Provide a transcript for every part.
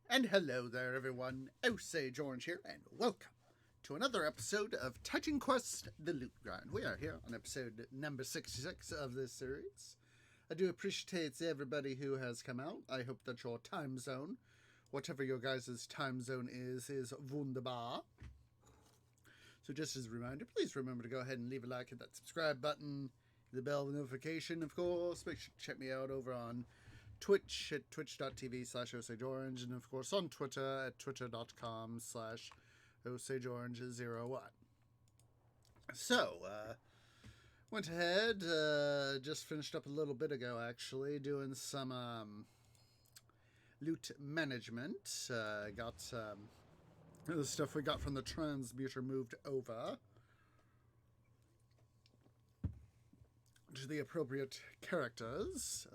And hello there, everyone. Osage Orange here, and welcome to another episode of Titan Quest: The Loot Grind. We are here on episode number 66 of this series. I do appreciate everybody who has come out. I hope that your time zone, whatever your guys' time zone is wunderbar. So just as a reminder, please remember to go ahead and leave a like, hit that subscribe button, the bell notification, of course. Make sure to check me out over on Twitch at twitch.tv/OsageOrange, and of course on Twitter at twitter.com/OsageOrange01. So, went ahead, just finished up a little bit ago actually, doing some loot management. Got the stuff we got from the transmuter moved over to the appropriate characters.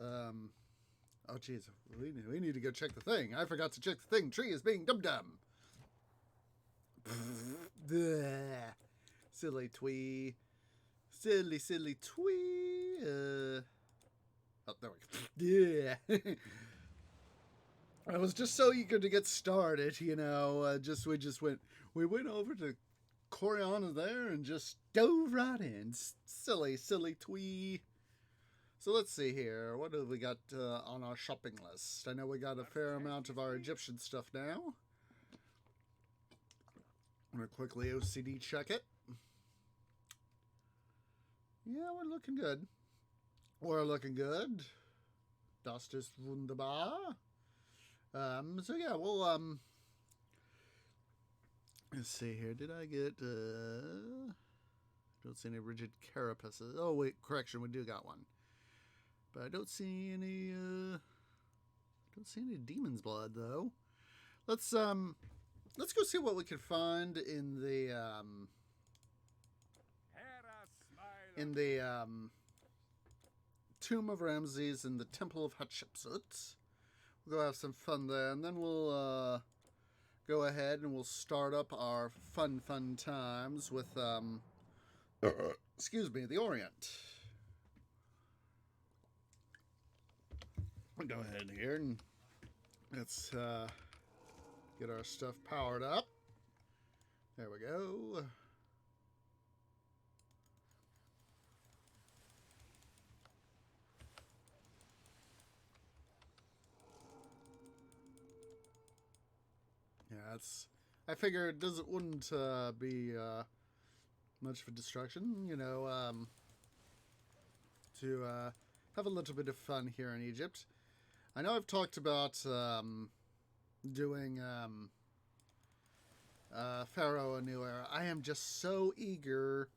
Oh, jeez, we need to go check the thing. I forgot to check the thing. Tree is being dum-dum. Silly twee. Silly twee. Oh, there we go. Yeah. I was just so eager to get started, we went over to Coriana there and just dove right in. Silly twee. So let's see here. What have we got on our shopping list? I know we got a fair amount of our Egyptian stuff now. I'm going to quickly OCD check it. Yeah, we're looking good. Das ist wunderbar. So yeah, we'll, let's see here. Did I get, don't see any rigid carapaces. Oh, wait, correction, we do got one. But I don't see any demon's blood though. Let's go see what we can find in the Tomb of Ramses and the Temple of Hatshepsut. We'll go have some fun there, and then we'll go ahead and we'll start up our fun times with excuse me, the Orient. We'll go ahead here and let's get our stuff powered up. There we go. Yeah, I figure it wouldn't be much of a distraction, to have a little bit of fun here in Egypt. I know I've talked about doing Pharaoh: A New Era. I am just so eager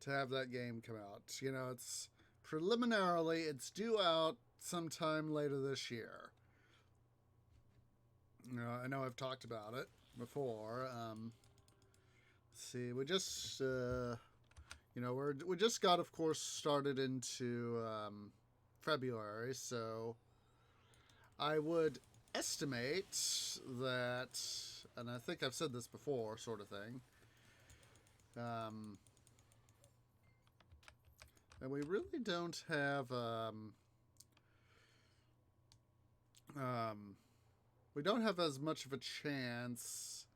to have that game come out. It's preliminarily, it's due out sometime later this year. I know I've talked about it before. Let's see, we just, we just got, of course, started into February, so I would estimate that, and I think I've said this before, sort of thing, that we really don't have, we don't have as much of a chance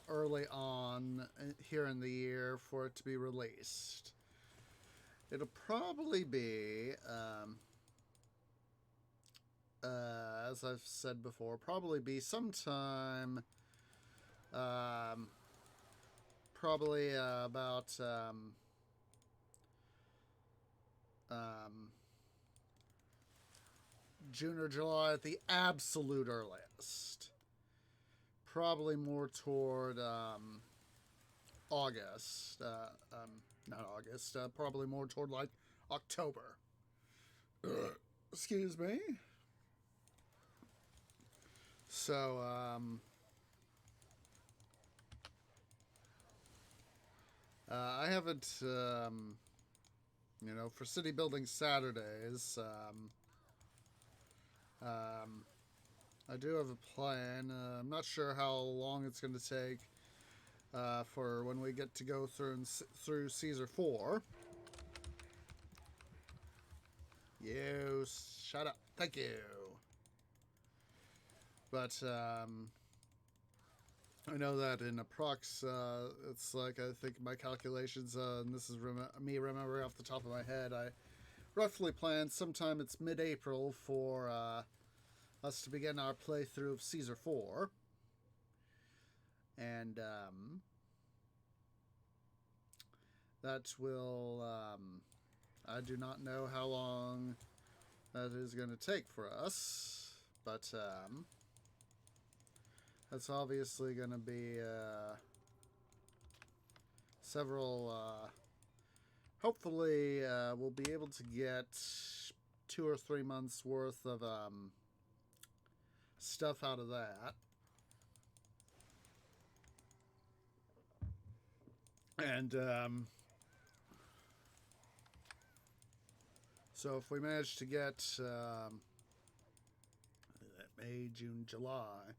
early on here in the year for it to be released. It'll probably be, as I've said before, probably be sometime, probably about June or July at the absolute earliest. Probably more toward August. Not August. Probably more toward like October. Excuse me. So, I haven't, for City Building Saturdays, I do have a plan. I'm not sure how long it's going to take for when we get to go through Caesar 4. You shut up. Thank you. But I know that in approx, it's like, I think my calculations, and this is me remembering off the top of my head, I roughly planned sometime it's mid-April for us to begin our playthrough of Caesar 4. And that will, I do not know how long that is going to take for us, but that's obviously going to be several, hopefully we'll be able to get 2 or 3 months worth of stuff out of that. And so if we manage to get May, June, July,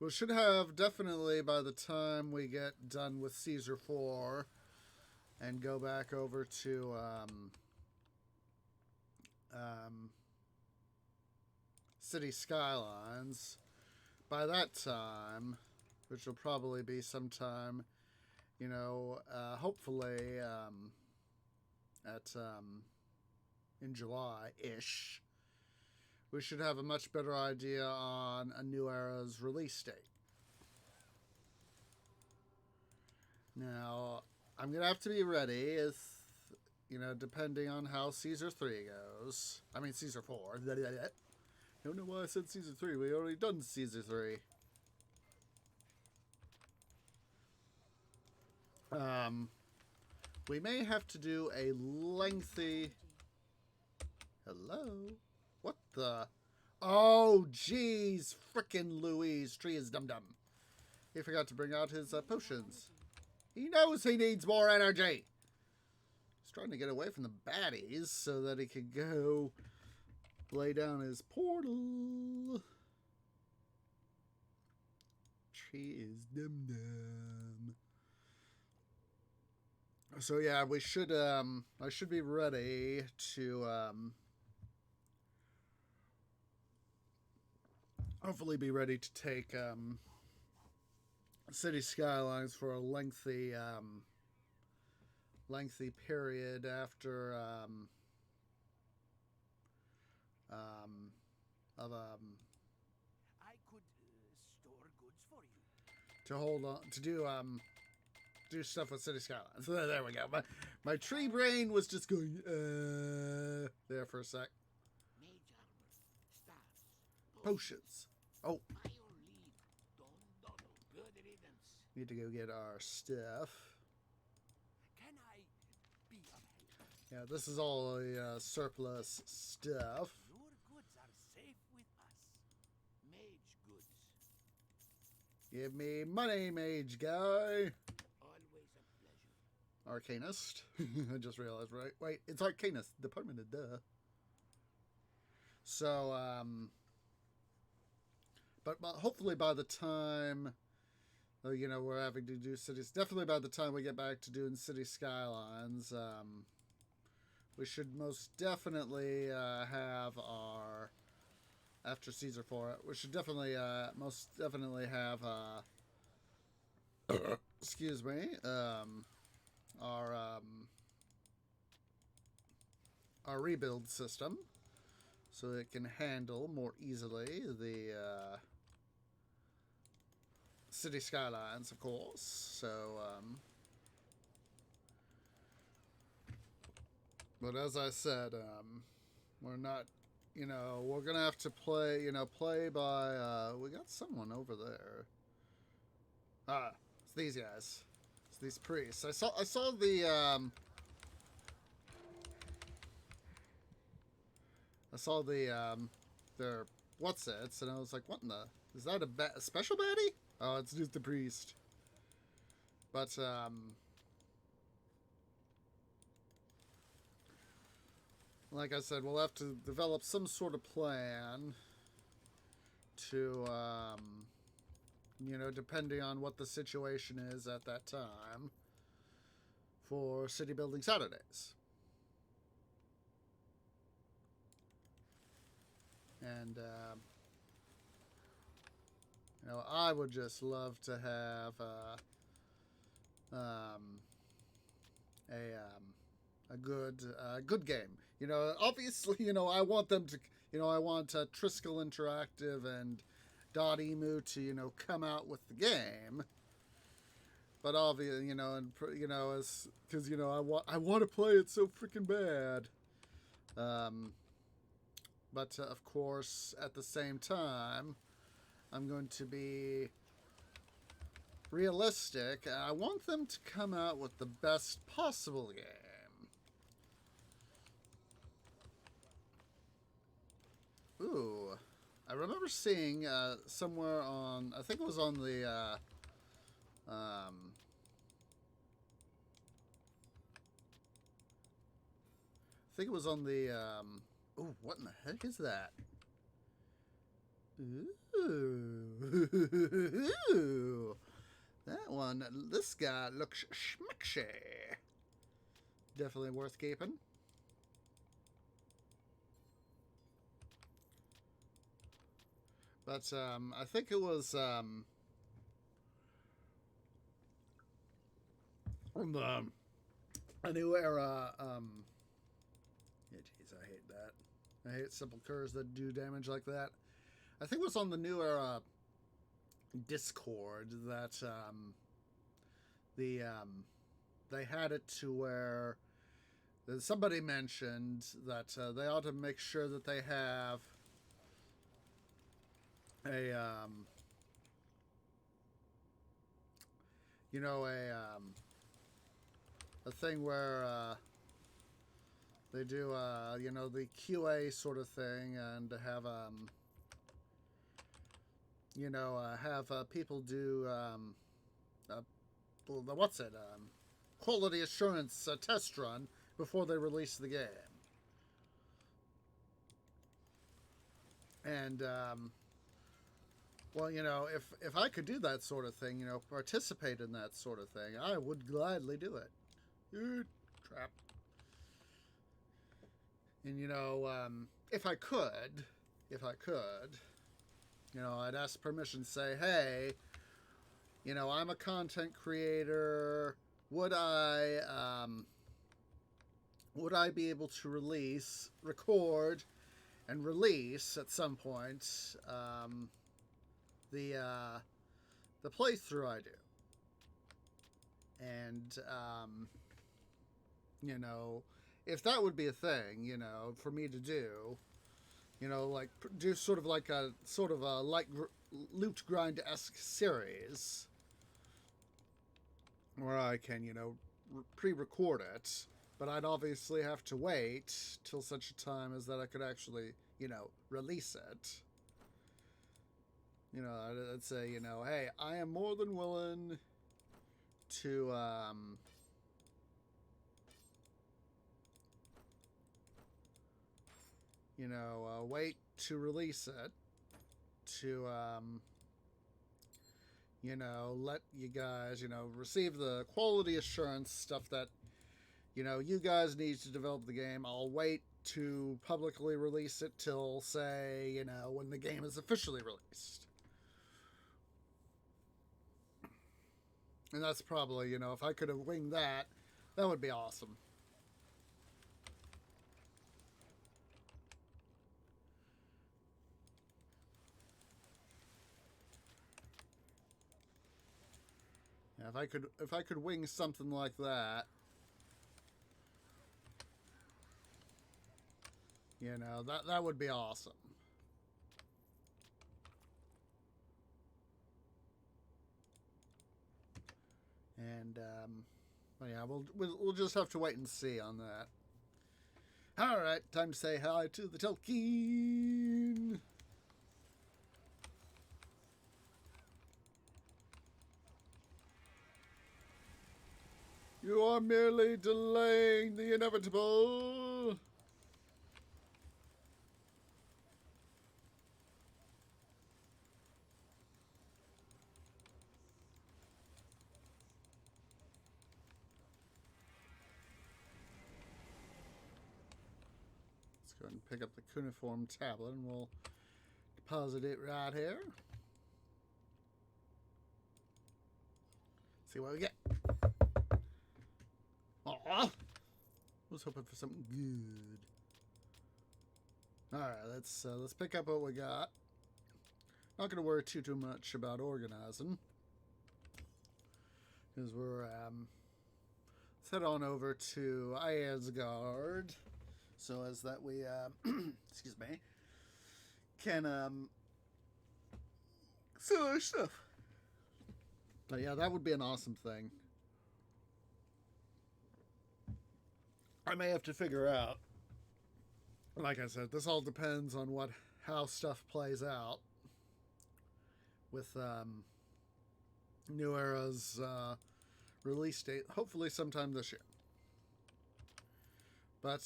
we should have definitely, by the time we get done with Caesar 4 and go back over to City Skylines, by that time, which will probably be sometime, you know, hopefully in July-ish, we should have a much better idea on A New Era's release date. Now, I'm going to have to be ready, if, you know, depending on how Caesar 3 goes. I mean, Caesar 4. I don't know why I said Caesar 3. We already done Caesar 3. We may have to do a lengthy... Hello? What the... Oh, jeez. Frickin' Louise. Tree is dum-dum. He forgot to bring out his potions. He knows he needs more energy. He's trying to get away from the baddies so that he could go lay down his portal. Tree is dum-dum. So yeah, we should, I should be ready to, hopefully be ready to take, City Skylines for a lengthy, lengthy period after, I could store goods for you. to hold on, to do stuff with City Skylines. There we go. My tree brain was just going, there for a sec. Mage armor, staffs, Potions. Oh, by your leave, Don Donald. Good riddance. need to go get our stuff. Can I be of help? Yeah, this is all the surplus stuff. Your goods are safe with us. Mage goods. Give me money, mage guy. Always a pleasure. Arcanist. I just realized, right? Wait, it's Arcanist. Department of duh. So, but hopefully by the time, you know, we're having to do cities, definitely by the time we get back to doing City Skylines, we should most definitely have our, after Caesar 4, we should definitely, most definitely have, excuse me, our rebuild system, so it can handle more easily the City Skylines, of course. So, but as I said, we're not, you know, we're gonna have to play, you know, play by, we got someone over there. Ah, it's these guys. It's these priests. I saw the, their what's-its, and I was like, what in the, is that a special baddie? Oh, it's just the priest. But, like I said, we'll have to develop some sort of plan to, you know, depending on what the situation is at that time, for City Building Saturdays. And, You know, I would just love to have a good game. You know, obviously, you know, I want them to, you know, I want Triskel Interactive and Dotemu to, you know, come out with the game. But obviously, you know, and you know, as because you know, I want to play it so freaking bad. But of course, at the same time, I'm going to be realistic. I want them to come out with the best possible game. Ooh, I remember seeing somewhere on, I think it was on the, I think it was on the, oh, what in the heck is that? Ooh, that one, this guy looks schmickshy. Definitely worth keeping. But I think it was on the a new era. Yeah, jeez, I hate that. I hate sepulchers that do damage like that. I think it was on the new era Discord that they had it to where somebody mentioned that they ought to make sure that they have a you know, a thing where they do you know, the QA sort of thing, and have you know, have people do what's it, quality assurance test run before they release the game. And well, you know, if I could do that sort of thing, you know, participate in that sort of thing, I would gladly do it. Trap. And, you know, if I could, you know, I'd ask permission, say, hey, you know, I'm a content creator. Would I be able to record, and release at some point the playthrough I do? And you know, if that would be a thing, you know, for me to do, you know, like do sort of a like loot grind-esque series where I can, you know, pre-record it, but I'd obviously have to wait till such a time as that I could actually, you know, release it. You know, I'd say, you know, hey, I am more than willing to you know, wait to release it, to you know, let you guys, you know, receive the quality assurance stuff that, you know, you guys need to develop the game. I'll wait to publicly release it till, say, you know, when the game is officially released. And that's probably, you know, if I could have winged that, that would be awesome. Yeah, if I could wing something like that, you know, that would be awesome. And well, yeah, we'll just have to wait and see on that. All right, time to say hi to the Tolkien. You are merely delaying the inevitable. Let's go ahead and pick up the cuneiform tablet, and we'll deposit it right here. See what we get. Aw! Was hoping for something good. All right, let's pick up what we got. Not gonna worry too much about organizing, because we're let's head on over to Asgard, so as that we excuse me, can sell our stuff. But yeah, that would be an awesome thing. I may have to figure out. Like I said, this all depends on how stuff plays out with New Era's release date, hopefully sometime this year. But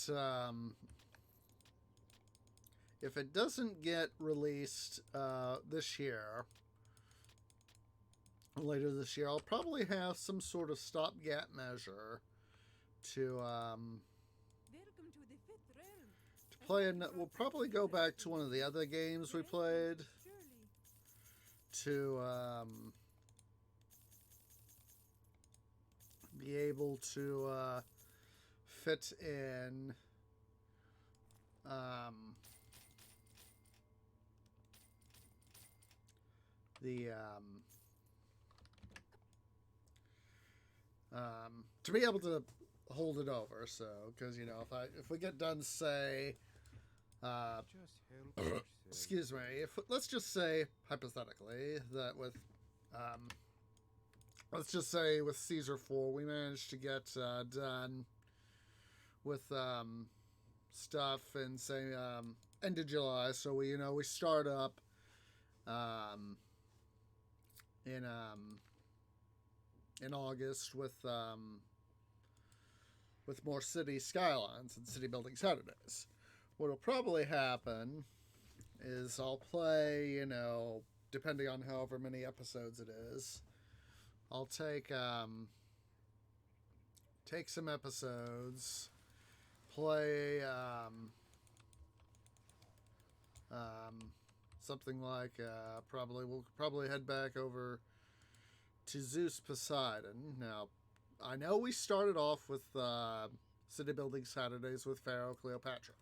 if it doesn't get released this year, later this year, I'll probably have some sort of stopgap measure to play, and we'll probably go back to one of the other games we played to be able to fit in the to be able to hold it over. So, because if we get done, say, excuse me, let's just say hypothetically that with let's just say with Caesar 4 we managed to get done with stuff in, say, end of July, so we start up in August with more city skylines and city building Saturdays. What'll probably happen is I'll play, depending on however many episodes it is, I'll take some episodes, play something like we'll probably head back over to Zeus Poseidon. Now, I know we started off with city building Saturdays with Pharaoh Cleopatra,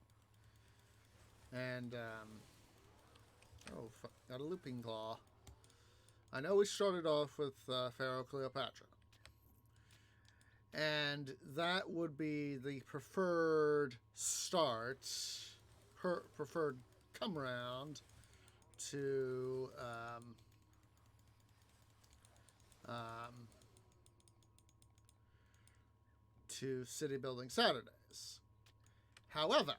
and got a looping claw. I know we started off with Pharaoh Cleopatra, and that would be the preferred start, preferred come round to city building Saturdays. However,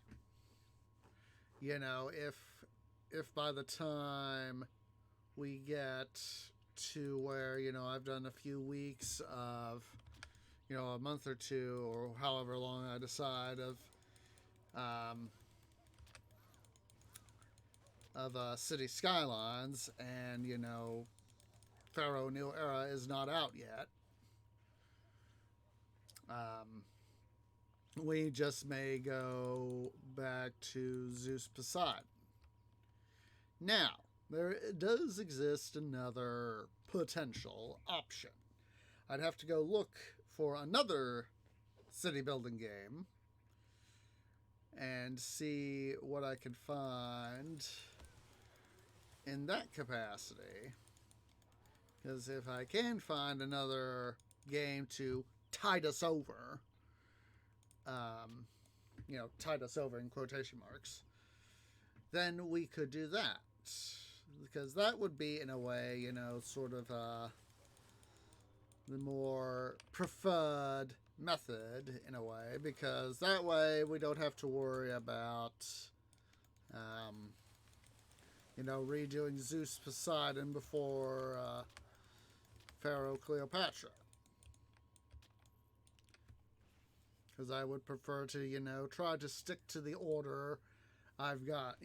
if by the time we get to where, I've done a few weeks of, a month or two, or however long I decide of city skylines, and, Pharaoh New Era is not out yet, we just may go back to Zeus Poseidon. Now, there does exist another potential option. I'd have to go look for another city building game and see what I can find in that capacity. Because if I can find another game to tide us over, tide us over in quotation marks, then we could do that. Because that would be, in a way, sort of the more preferred method, in a way, because that way we don't have to worry about, redoing Zeus Poseidon before Pharaoh Cleopatra. Because I would prefer to, try to stick to the order I've got,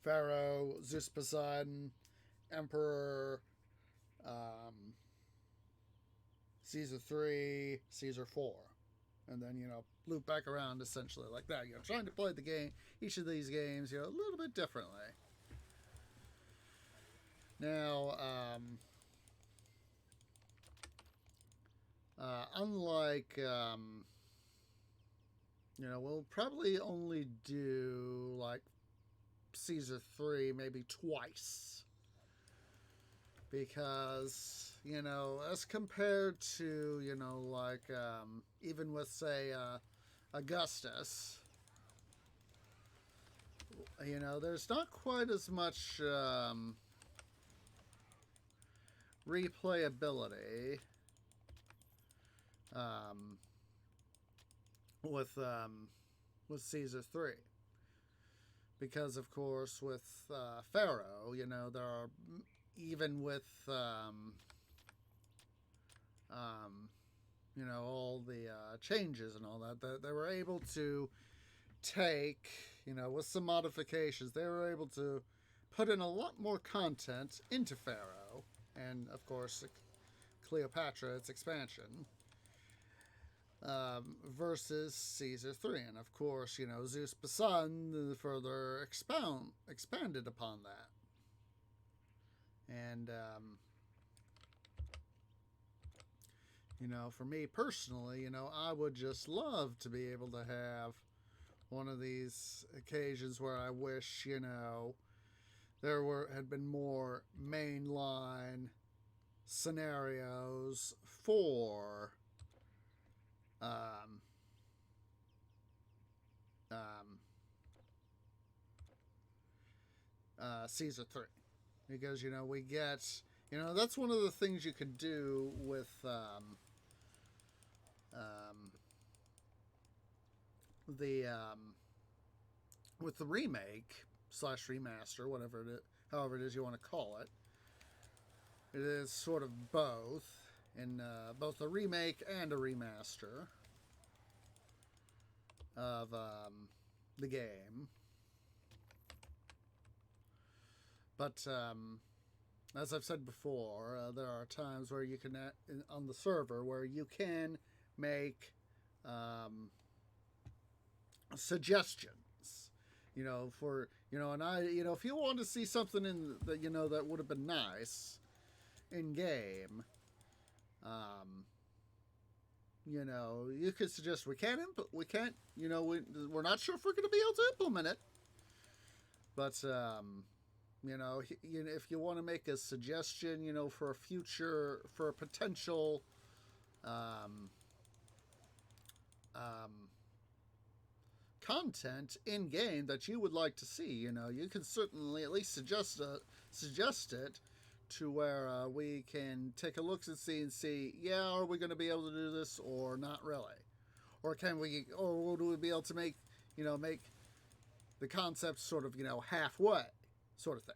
Pharaoh, Zeus Poseidon, Emperor, Caesar 3, Caesar 4. And then, loop back around essentially like that. Trying to play the game, each of these games, a little bit differently. Now, unlike, we'll probably only do like Caesar 3 maybe twice. Because, as compared to, even with, say, Augustus, there's not quite as much replayability with Caesar 3. Because, of course, with Pharaoh, there are, even with, all the changes and all that, they were able to take, with some modifications, they were able to put in a lot more content into Pharaoh, and, of course, Cleopatra, its expansion, versus Caesar 3. And, of course, Zeus Basan further expanded upon that. And, for me personally, I would just love to be able to have one of these occasions where I wish, there had been more mainline scenarios for Caesar 3. Because, we get, that's one of the things you could do with the remake / remaster, whatever it is, however it is you want to call it. It is sort of both, in both a remake and a remaster of the game. But as I've said before, there are times where you can, on the server, where you can make suggestions, for, and I, if you want to see something in that, that would have been nice in game, you could suggest we can't, we're not sure if we're going to be able to implement it, but, if you want to make a suggestion, for a potential, content in game that you would like to see, you can certainly at least suggest it to where we can take a look and see, yeah, are we going to be able to do this or not really, or would we be able to make the concept sort of halfway sort of thing.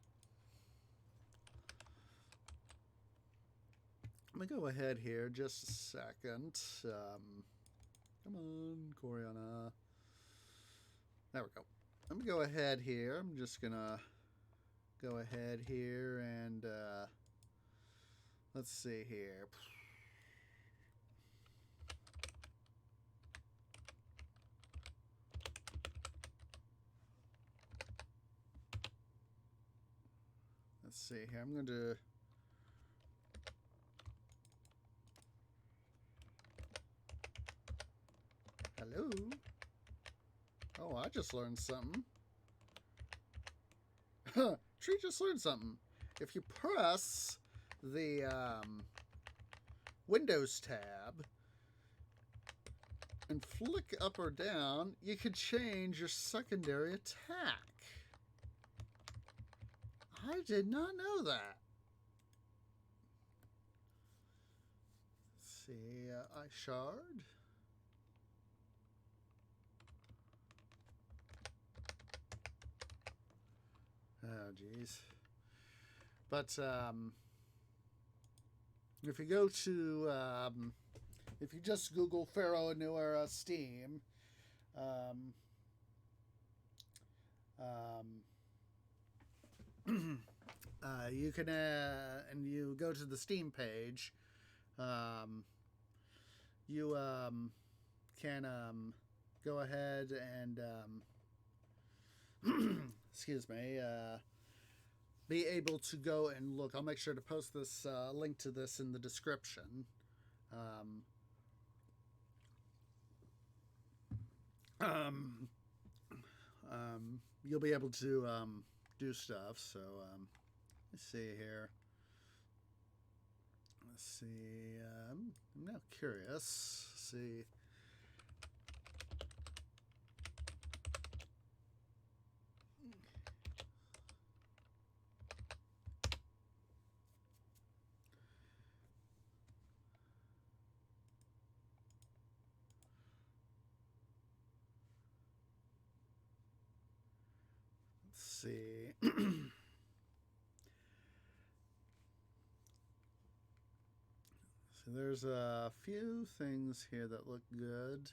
Let me go ahead here just a second. Come on, Coriana. There we go. Let me go ahead here. I'm just gonna go ahead here and let's see here. Let's see here. I'm going to hello. Oh, I just learned something. Tree just learned something. If you press the Windows tab and flick up or down, you can change your secondary attack. I did not know that. Let's see, I shard. Oh, geez. But if you go to, if you just Google Pharaoh New Era Steam, you can, and you go to the Steam page, you can go ahead and, excuse me, be able to go and look. I'll make sure to post this link to this in the description. um, you'll be able to do stuff. So let's see here. Let's see. I'm now curious. Let's see. Let's see. So there's a few things here that look good.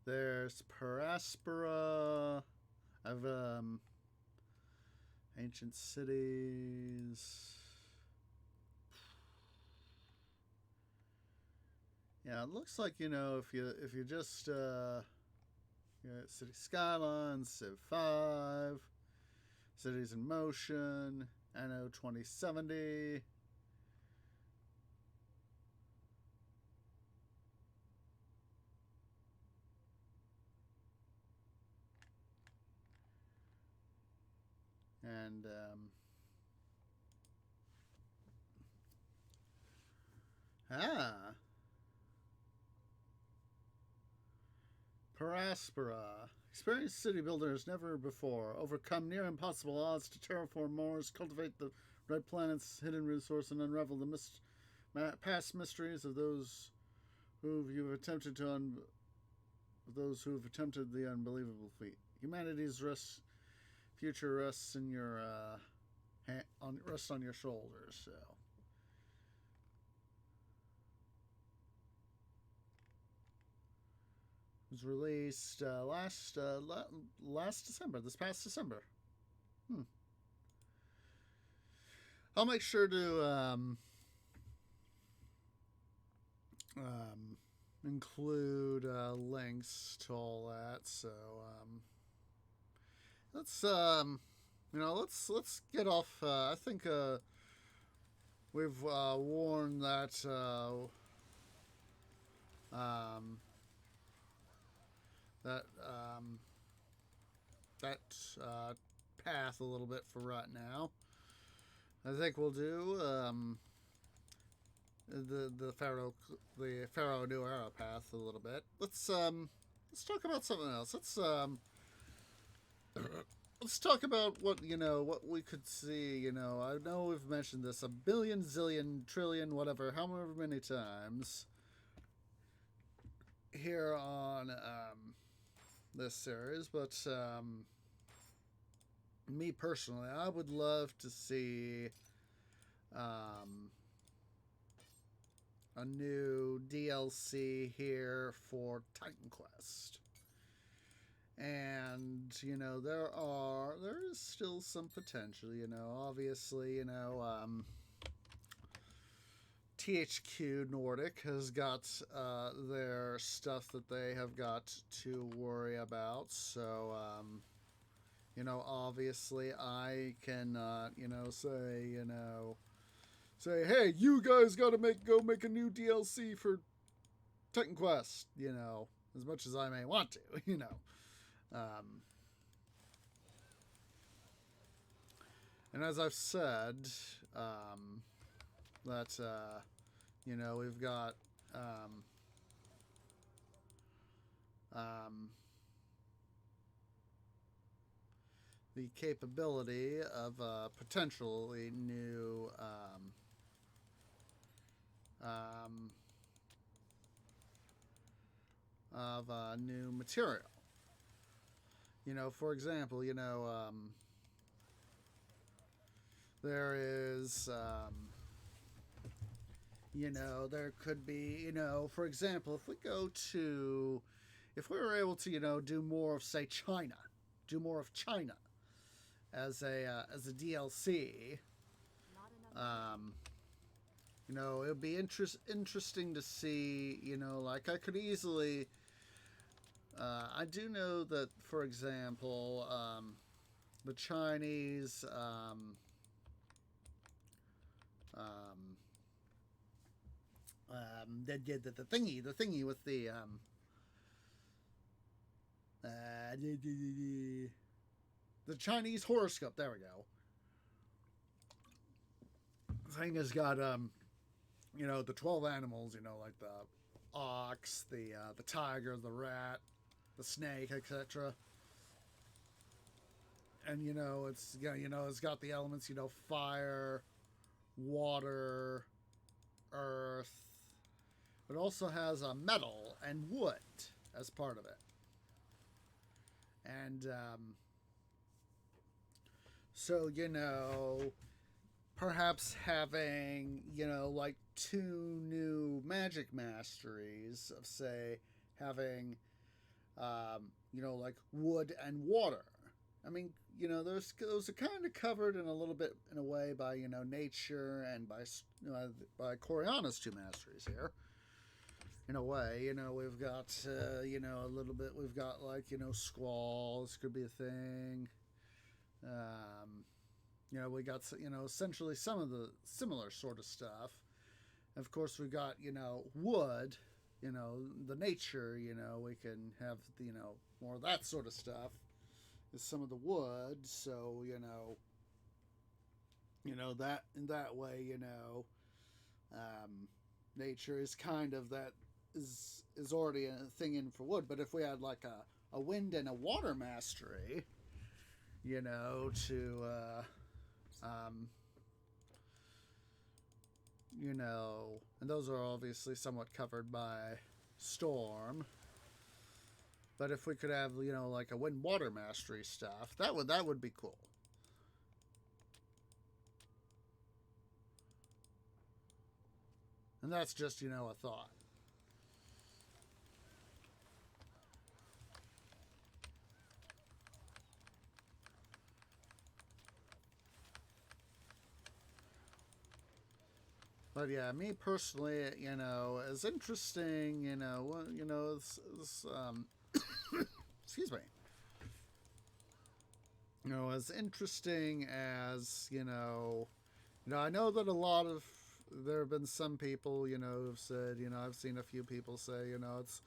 There's Paraspora. I've ancient cities. Yeah, it looks like, you know, if you just city skylines, Civ 5, cities in motion, Anno 2070. And Paraspora. Experienced city builders never before. Overcome near impossible odds to terraform Mars, cultivate the red planet's hidden resource, and unravel the past mysteries of those who've attempted the unbelievable feat. Humanity's future rests in your rests on your shoulders. So. It was released last December, this past December. I'll make sure to include links to all that. So let's let's get off. I think we've worn that path a little bit for right now. I think we'll do the Pharaoh New Era path a little bit. Let's talk about something else. Let's talk about what we could see. I know we've mentioned this a billion, zillion, trillion, whatever, however many times here on this series, but me personally, I would love to see a new DLC here for Titan Quest. And there is still some potential. Obviously, THQ Nordic has got their stuff that they have got to worry about. So, obviously I cannot, say, hey, you guys got to go make a new DLC for Titan Quest, as much as I may want to, and as I've said, that, we've got, the capability of potentially new new material. For example, there is there could be, for example, if we were able to do more of, say, China as a DLC. It would be interesting to see. Like I could easily. I do know that, for example, the Chinese. They did the thingy with the The Chinese horoscope. There we go. The thing has got the 12 animals. Like the ox, the tiger, the rat, the snake, etc. And it's got the elements. Fire, water, earth. It also has a metal and wood as part of it. And so perhaps having like 2 new magic masteries of, say, having like wood and water. I mean, those are kind of covered in a little bit in a way by nature and by Coriana's 2 masteries here. In a way, we've got a little bit. We've got like squalls could be a thing. We got essentially some of the similar sort of stuff. And of course, we've got wood. The nature. We can have more of that sort of stuff. Is some of the wood. So that in that way, nature is kind of that. Is already a thing in for wood, but if we had like a wind and a water mastery, to and those are obviously somewhat covered by storm. But if we could have like a wind water mastery stuff, that would be cool. And that's just a thought. But yeah, me personally, as interesting, excuse me. As interesting as, I know that there have been some people, who've said, I've seen a few people say, it's,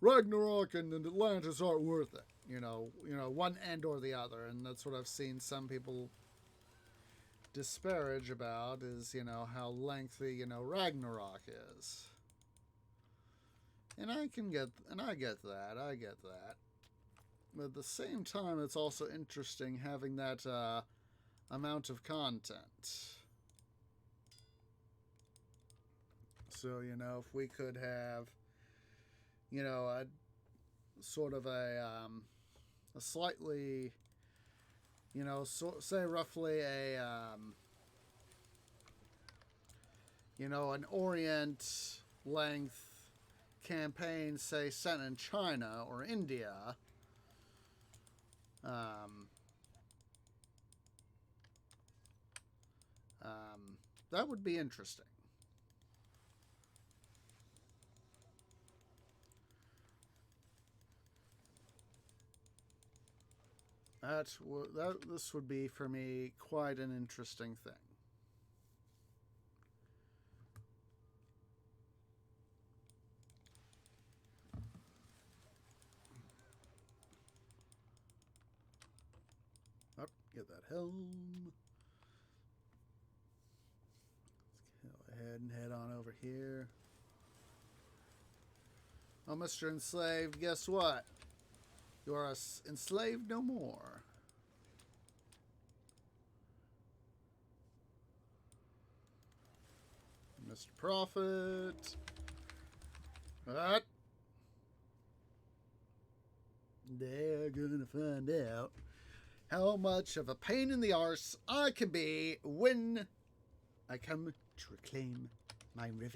Ragnarok and Atlantis aren't worth it. One end or the other. And that's what I've seen some people disparage about is, how lengthy, Ragnarok is. And I get that. But at the same time, it's also interesting having that amount of content. So, if we could have, a sort of a slightly, say roughly an Orient length campaign, say, set in China or India, that would be interesting. This would be for me quite an interesting thing. Get that helm. Let's go ahead and head on over here. Oh, Mr. Enslaved, guess what? You are enslaved no more. Mr. Prophet. What? They're gonna find out how much of a pain in the arse I can be when I come to reclaim my revenge.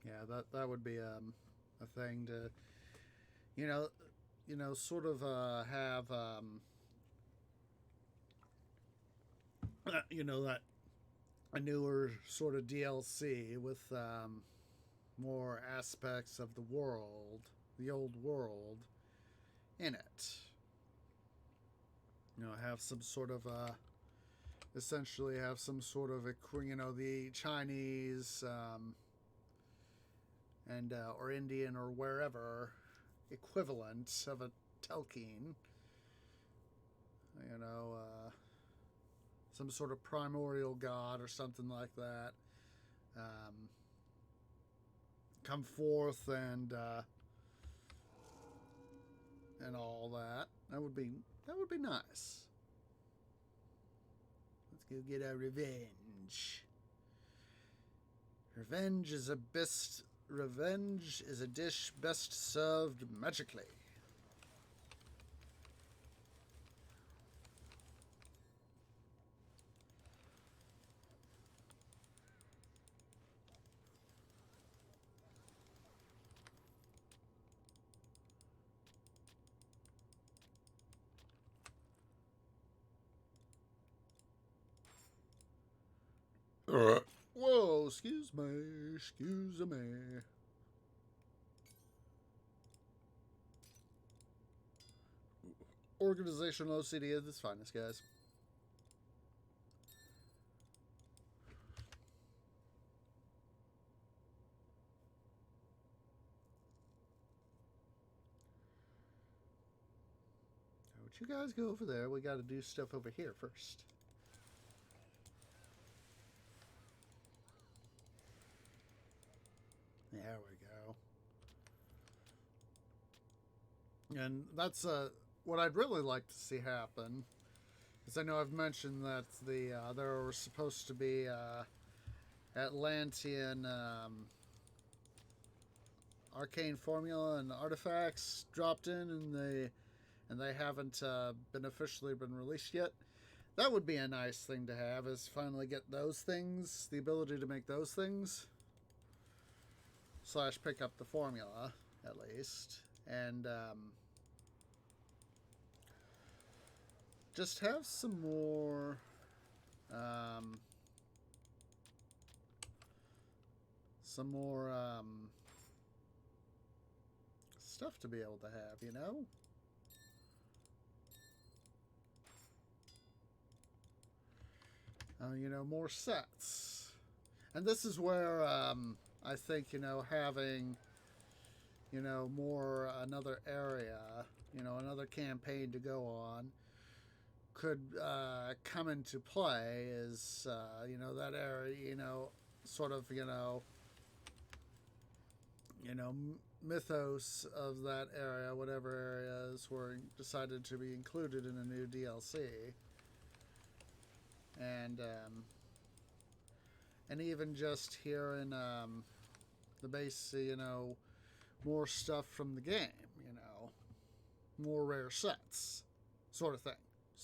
Yeah, that would be a thing to, sort of have that a newer sort of DLC with more aspects of the world, the old world, in it. You know, have some sort of essentially have some sort of the Chinese and or Indian or wherever equivalent of a Tolkien. You know, some sort of primordial god or something like that. Come forth and all that. That would be nice. Let's go get our revenge. Revenge is a dish best served magically. Whoa, excuse me. Organizational OCD is its finest, guys. Don't you guys go over there. We got to do stuff over here first. There we go. And that's what I'd really like to see happen. Because I know I've mentioned that there were supposed to be Atlantean arcane formula and artifacts dropped in, and they haven't been officially released yet. That would be a nice thing to have, is finally get those things, the ability to make those things. / pick up the formula, at least. And just have some more stuff to be able to have, you know? More sets. And this is where I think, having, more another area, another campaign to go on could come into play is, that area, sort of, mythos of that area, whatever areas were decided to be included in a new DLC. And even just here in the base, more stuff from the game, more rare sets, sort of thing,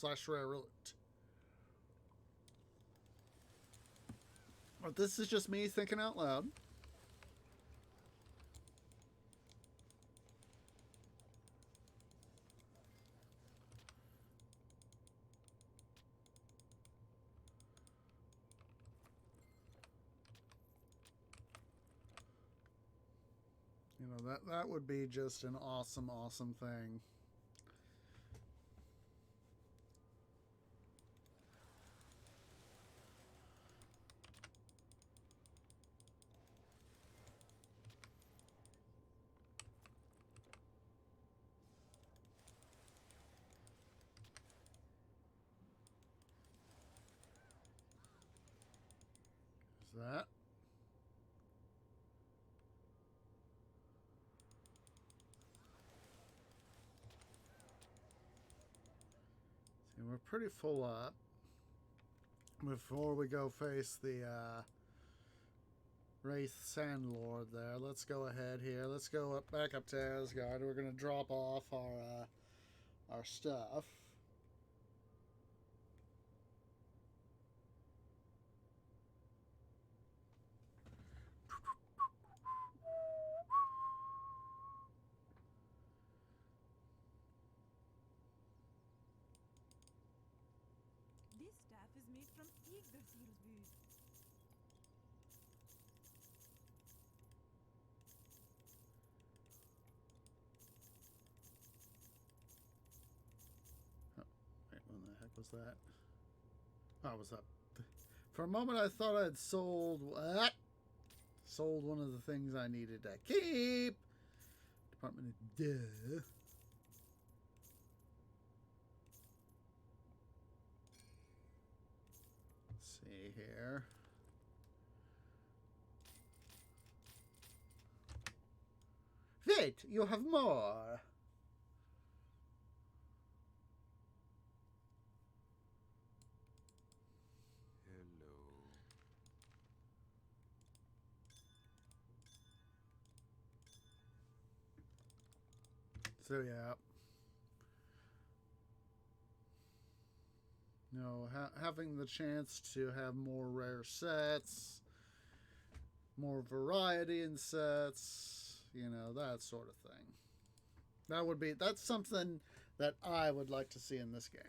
/ rare loot. But this is just me thinking out loud. That would be just an awesome thing. Is that? We're pretty full up. Before we go face the Wraith Sandlord there, let's go ahead here. Let's go back up to Asgard. We're going to drop off our stuff. Is made from Yggdrasil's wood. was that? Oh, was that? For a moment, I thought I'd sold what? Sold one of the things I needed to keep. Department of Duh. Let's see here. Wait, you have more. So yeah, you know, having the chance to have more rare sets, more variety in sets, you know, that sort of thing. That's something that I would like to see in this game.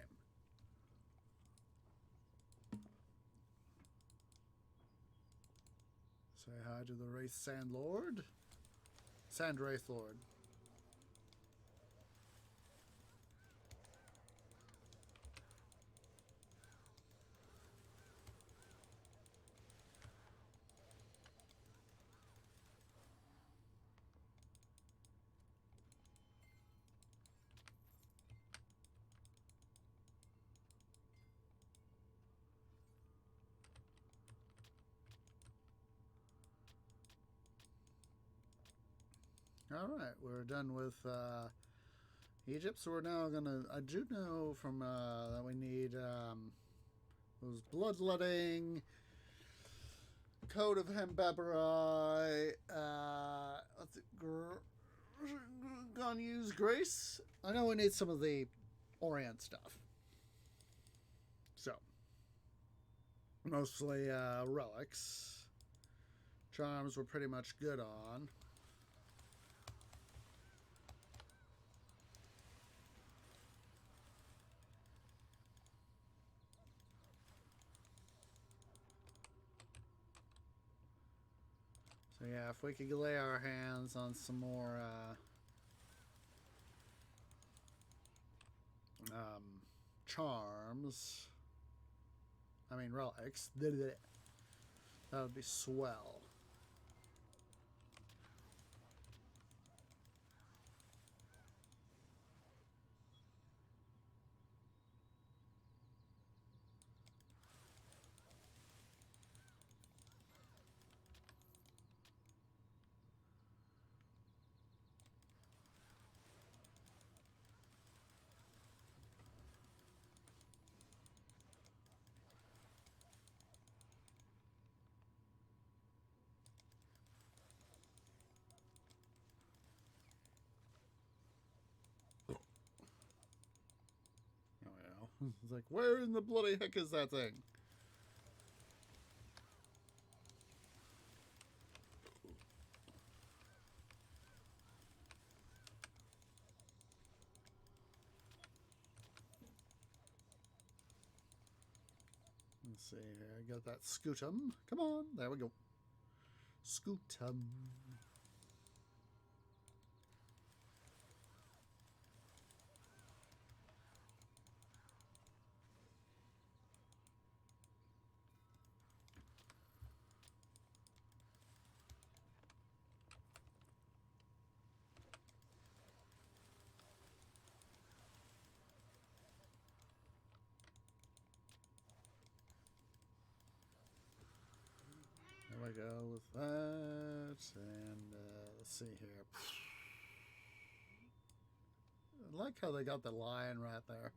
Say hi to the Wraith Sandlord. Sand Wraith Lord. Alright, we're done with Egypt, so we're now gonna... I do know from that we need those bloodletting, Code of Hambabari, what's it, gonna use Grace? I know we need some of the Orient stuff. So, mostly relics. Charms we're pretty much good on. So yeah, if we could lay our hands on some more charms, I mean relics, that would be swell. It's like, where in the bloody heck is that thing? Let's see here. I got that Scootum. Come on. There we go. Scootum. There we go with that. And let's see here. I like how they got the lion right there.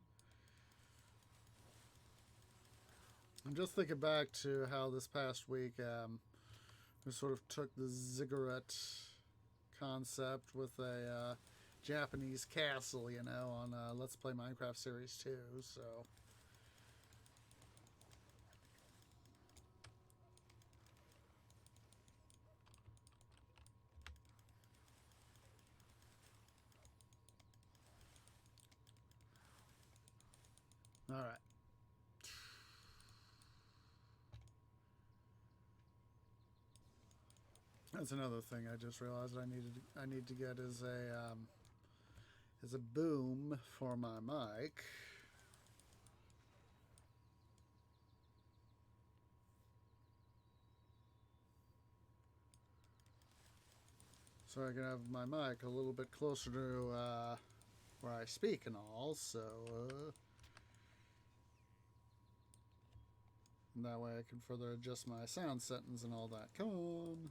I'm just thinking back to how this past week we sort of took the ziggurat concept with a Japanese castle, you know, on Let's Play Minecraft Series 2, so... All right. That's another thing I just realized I need to get is a boom for my mic. so I can have my mic a little bit closer to where I speak and all, so and that way I can further adjust my sound settings and all that. Come on.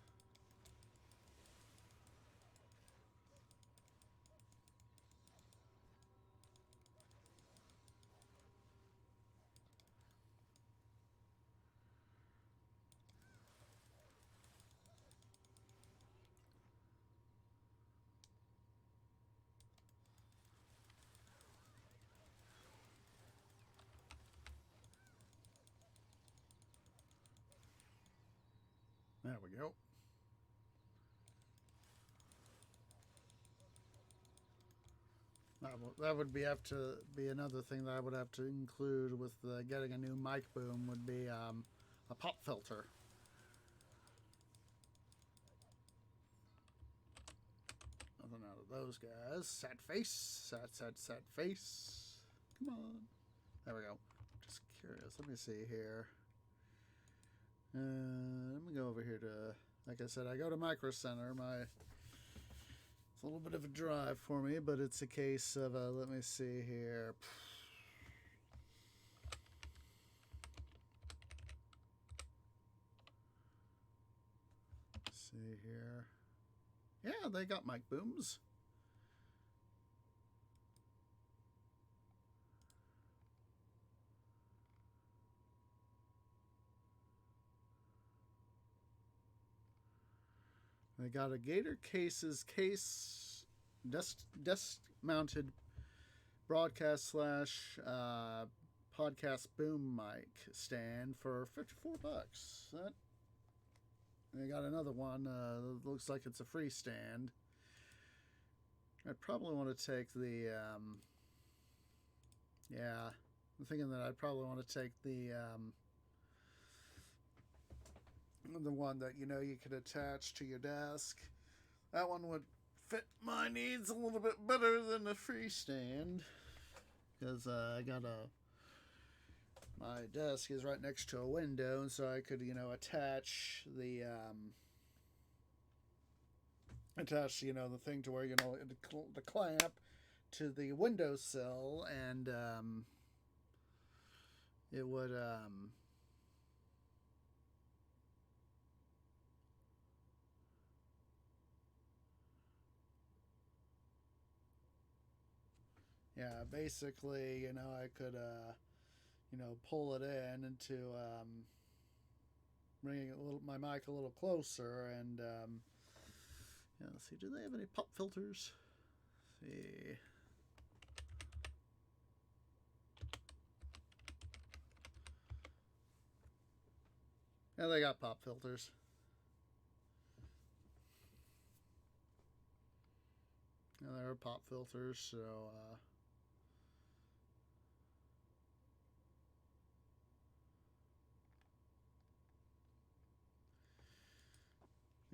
There we go. That would have to be another thing that I would have to include with getting a new mic boom would be a pop filter. Nothing out of those guys. Sad face. Sad face. Come on. There we go. Just curious. Let me see here. Let me go over here to, like I said, I go to Micro Center. It's a little bit of a drive for me, but it's a case of, let me see here. Let's see here. Yeah, they got mic booms. They got a Gator case desk mounted broadcast / podcast boom mic stand for $54. They got another one. Looks like it's a free stand. I'd probably want to take the yeah. I'm thinking that I'd probably want to take the one that you could attach to your desk. That one would fit my needs a little bit better than the free stand, because I got my desk is right next to a window, and so I could attach the the thing to where the clamp to the windowsill, and it would yeah, basically, I could, pull it in into, bringing my mic a little closer, and, yeah, let's see, do they have any pop filters? Let's see. Yeah, they got pop filters. Yeah, there are pop filters, so,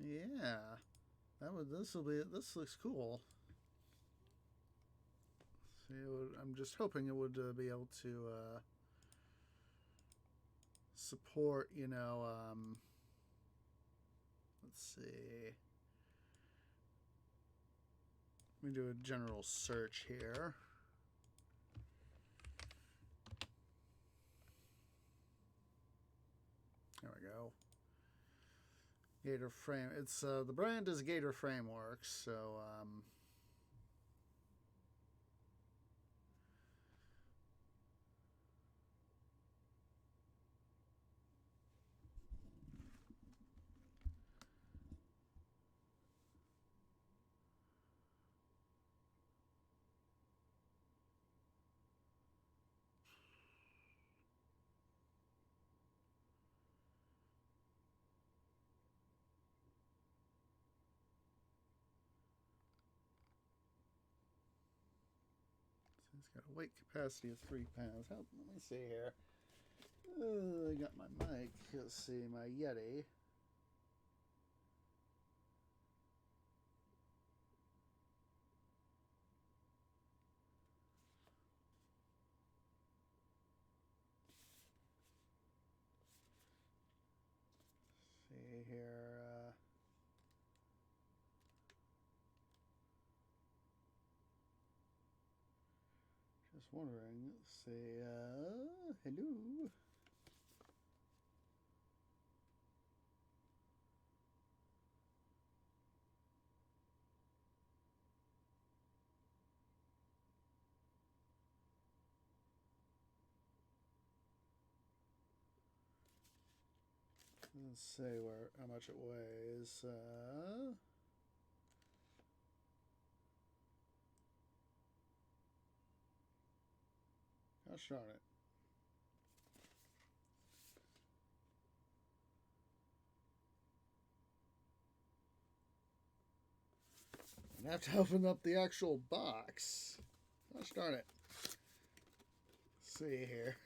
yeah, this looks cool. See, I'm just hoping it would be able to support, let's see. Let me do a general search here. There we go. Gator Frame. It's the brand is Gator Frameworks, so it's got a weight capacity of 3 pounds. Let me see here. I got my mic. Let's see, my Yeti. See here. Just wondering, say, hello. Let's see how much it weighs. Gosh darn it. I have to open up the actual box. Gosh darn it. Let's see here.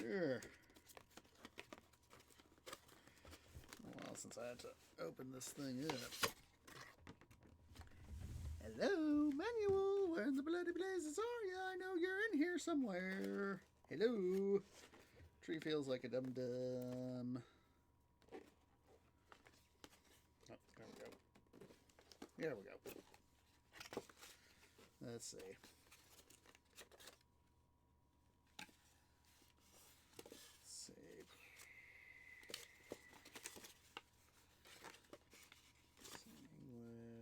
Here. A while since I had to open this thing up. Hello, manual. Where in the bloody blazes are you? I know you're in here somewhere. Hello. Tree feels like a dum-dum. Oh, there we go. There we go. Let's see. Save.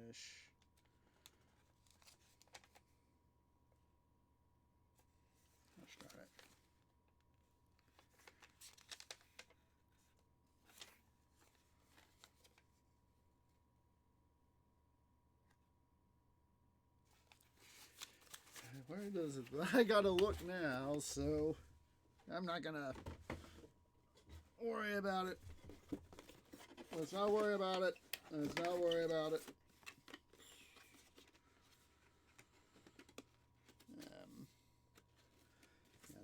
English. Gosh darn it. Where does it? I gotta look now, so I'm not gonna worry about it. Let's not worry about it. Let's not worry about it.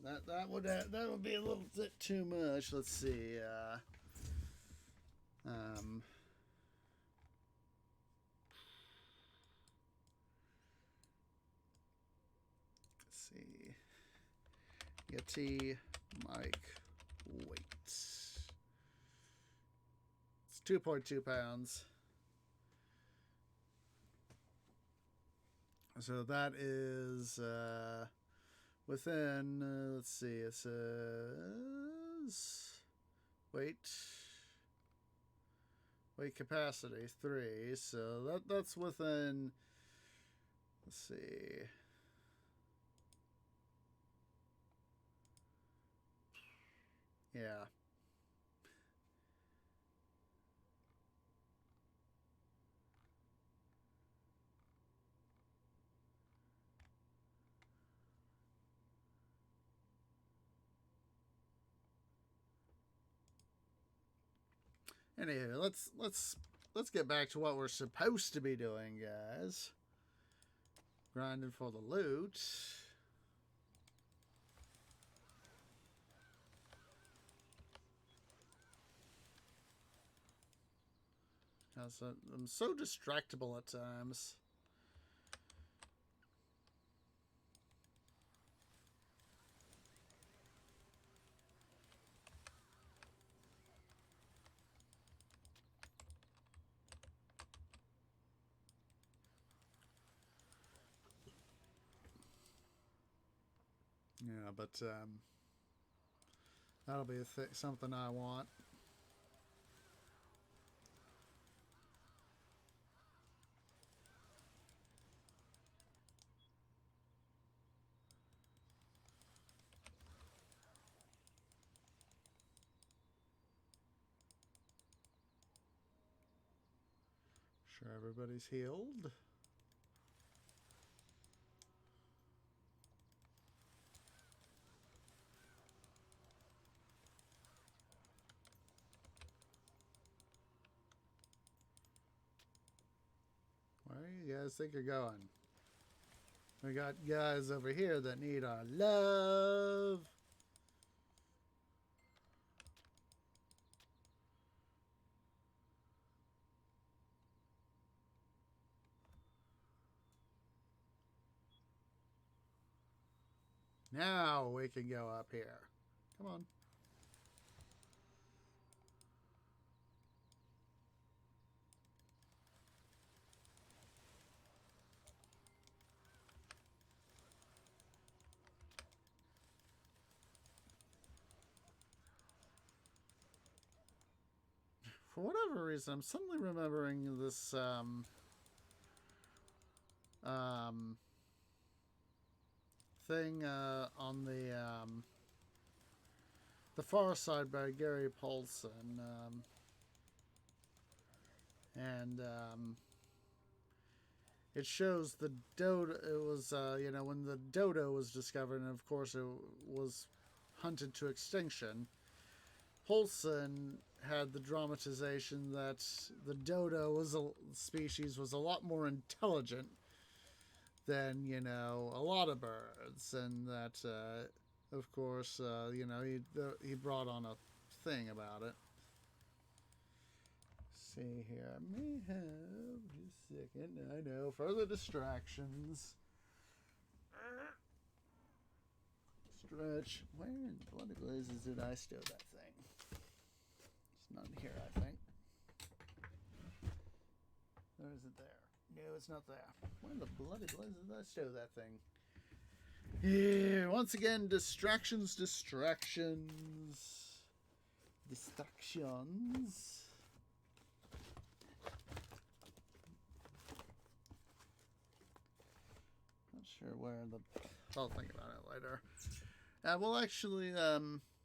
Yeah, that would be a little bit too much. Let's see. Let's see. Yeti mic weight. It's 2.2 pounds. So that is within, let's see, it says weight capacity 3. So that's within, let's see. Yeah. Anyway, let's get back to what we're supposed to be doing, guys. Grinding for the loot. Because I'm so distractible at times. Yeah, but that'll be something I want. Sure, everybody's healed. Where do you guys think you're going? We got guys over here that need our love. Now we can go up here. Come on. for whatever reason, I'm suddenly remembering this thing on the Far Side by Gary Paulson, and it shows the dodo. It was when the dodo was discovered, and of course it was hunted to extinction. Paulson had the dramatization that the dodo was a species was a lot more intelligent than a lot of birds, and that of course he brought on a thing about it. See here, I may have just a second. I know, further distractions. Stretch. Where in bloody blazes did I stow that thing? It's not here, I think. Or is it there? No, it's not there. Where in the bloody blazes did I stow that thing? Yeah, once again, distractions. Not sure where the... I'll think about it later. Well, actually,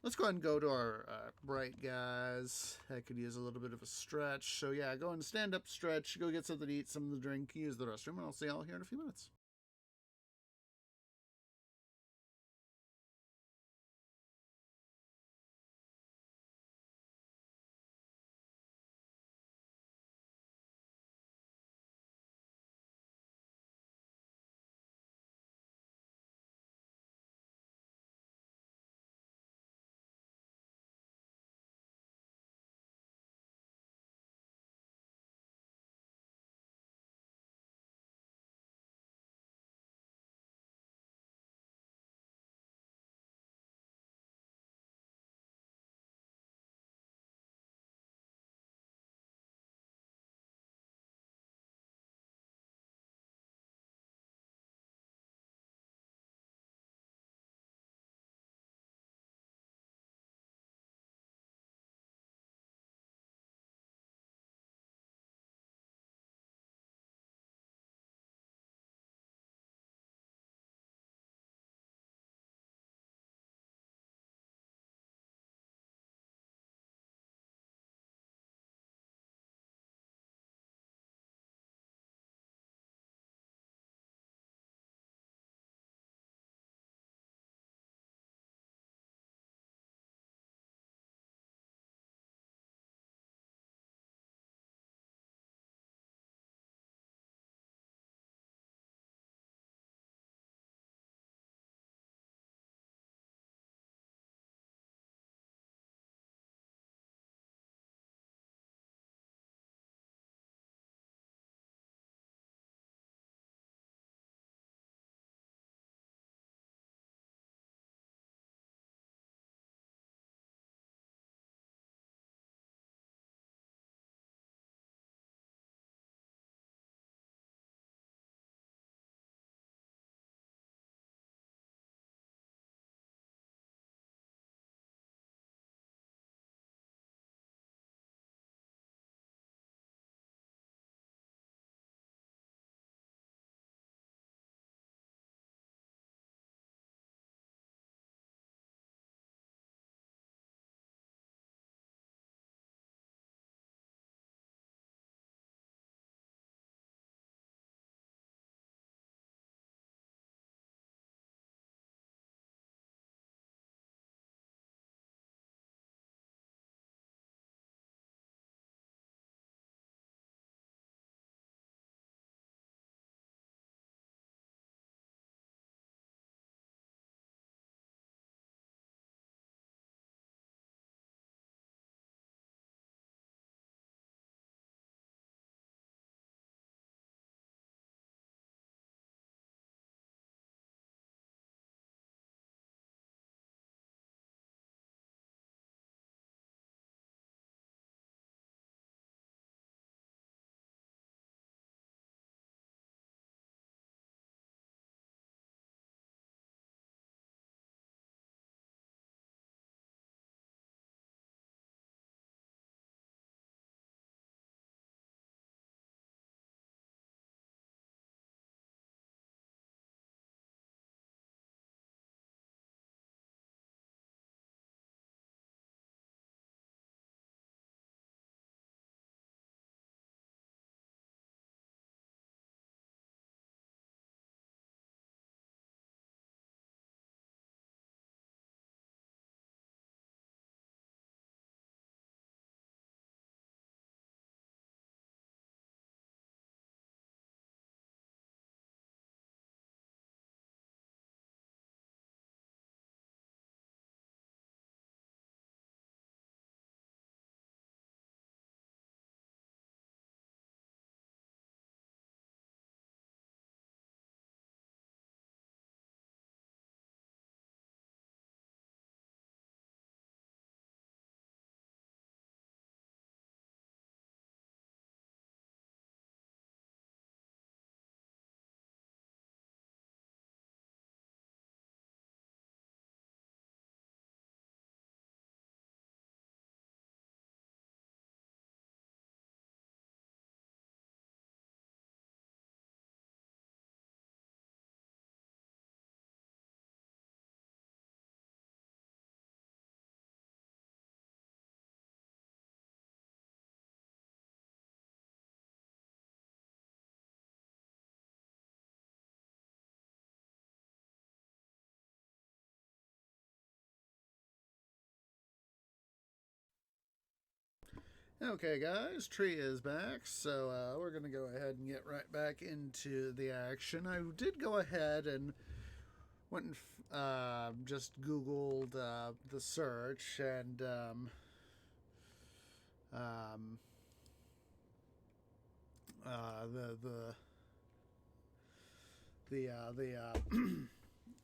let's go ahead and go to our bright guys. I could use a little bit of a stretch. So, yeah, go and stand up, stretch, go get something to eat, something to drink, use the restroom, and I'll see y'all here in a few minutes. Okay, guys, Tree is back, so we're going to go ahead and get right back into the action. I did go ahead and went and just Googled the search, and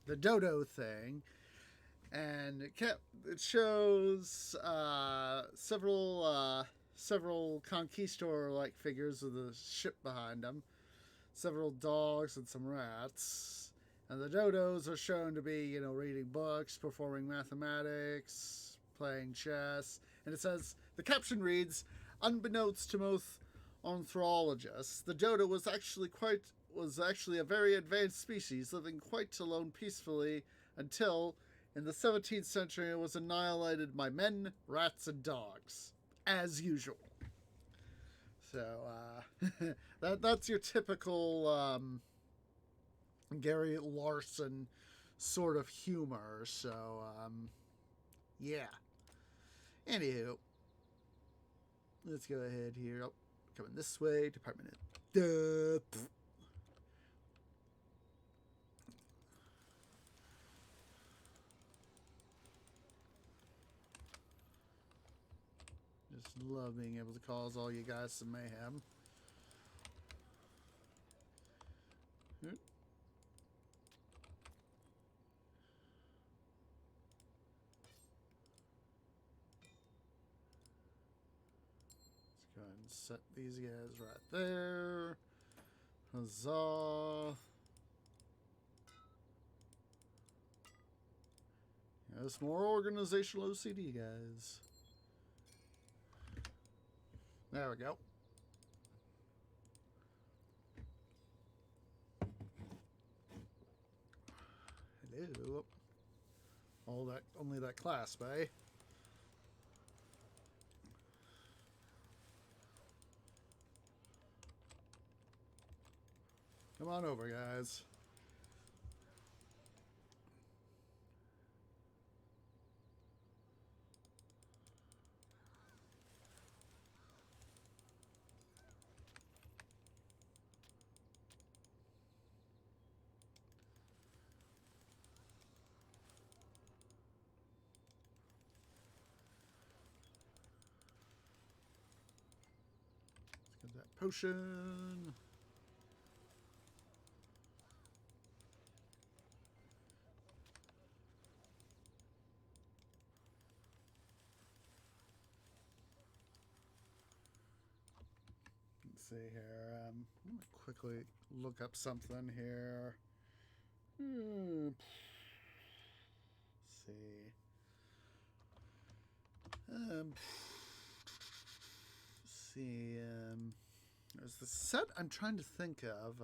the dodo thing, and it shows several conquistador like figures with a ship behind them, several dogs and some rats, and the dodos are shown to be reading books, performing mathematics, playing chess, and it says the caption reads, "Unbeknownst to most ornithologists, the dodo was actually a very advanced species, living quite alone peacefully until, in the 17th century, it was annihilated by men, rats, and dogs, as usual." So that's your typical Gary Larson sort of humor. So yeah. Anywho, let's go ahead here. Oh, coming this way, Department of Just love being able to cause all you guys some mayhem. Let's go ahead and set these guys right there. Huzzah. Yes, more organizational OCD, guys. There we go. Hello. Only that clasp, eh? Come on over, guys. Let's get that potion. Let's see here. I'm gonna quickly look up something here. Let's see. Let's see. There's the set I'm trying to think of.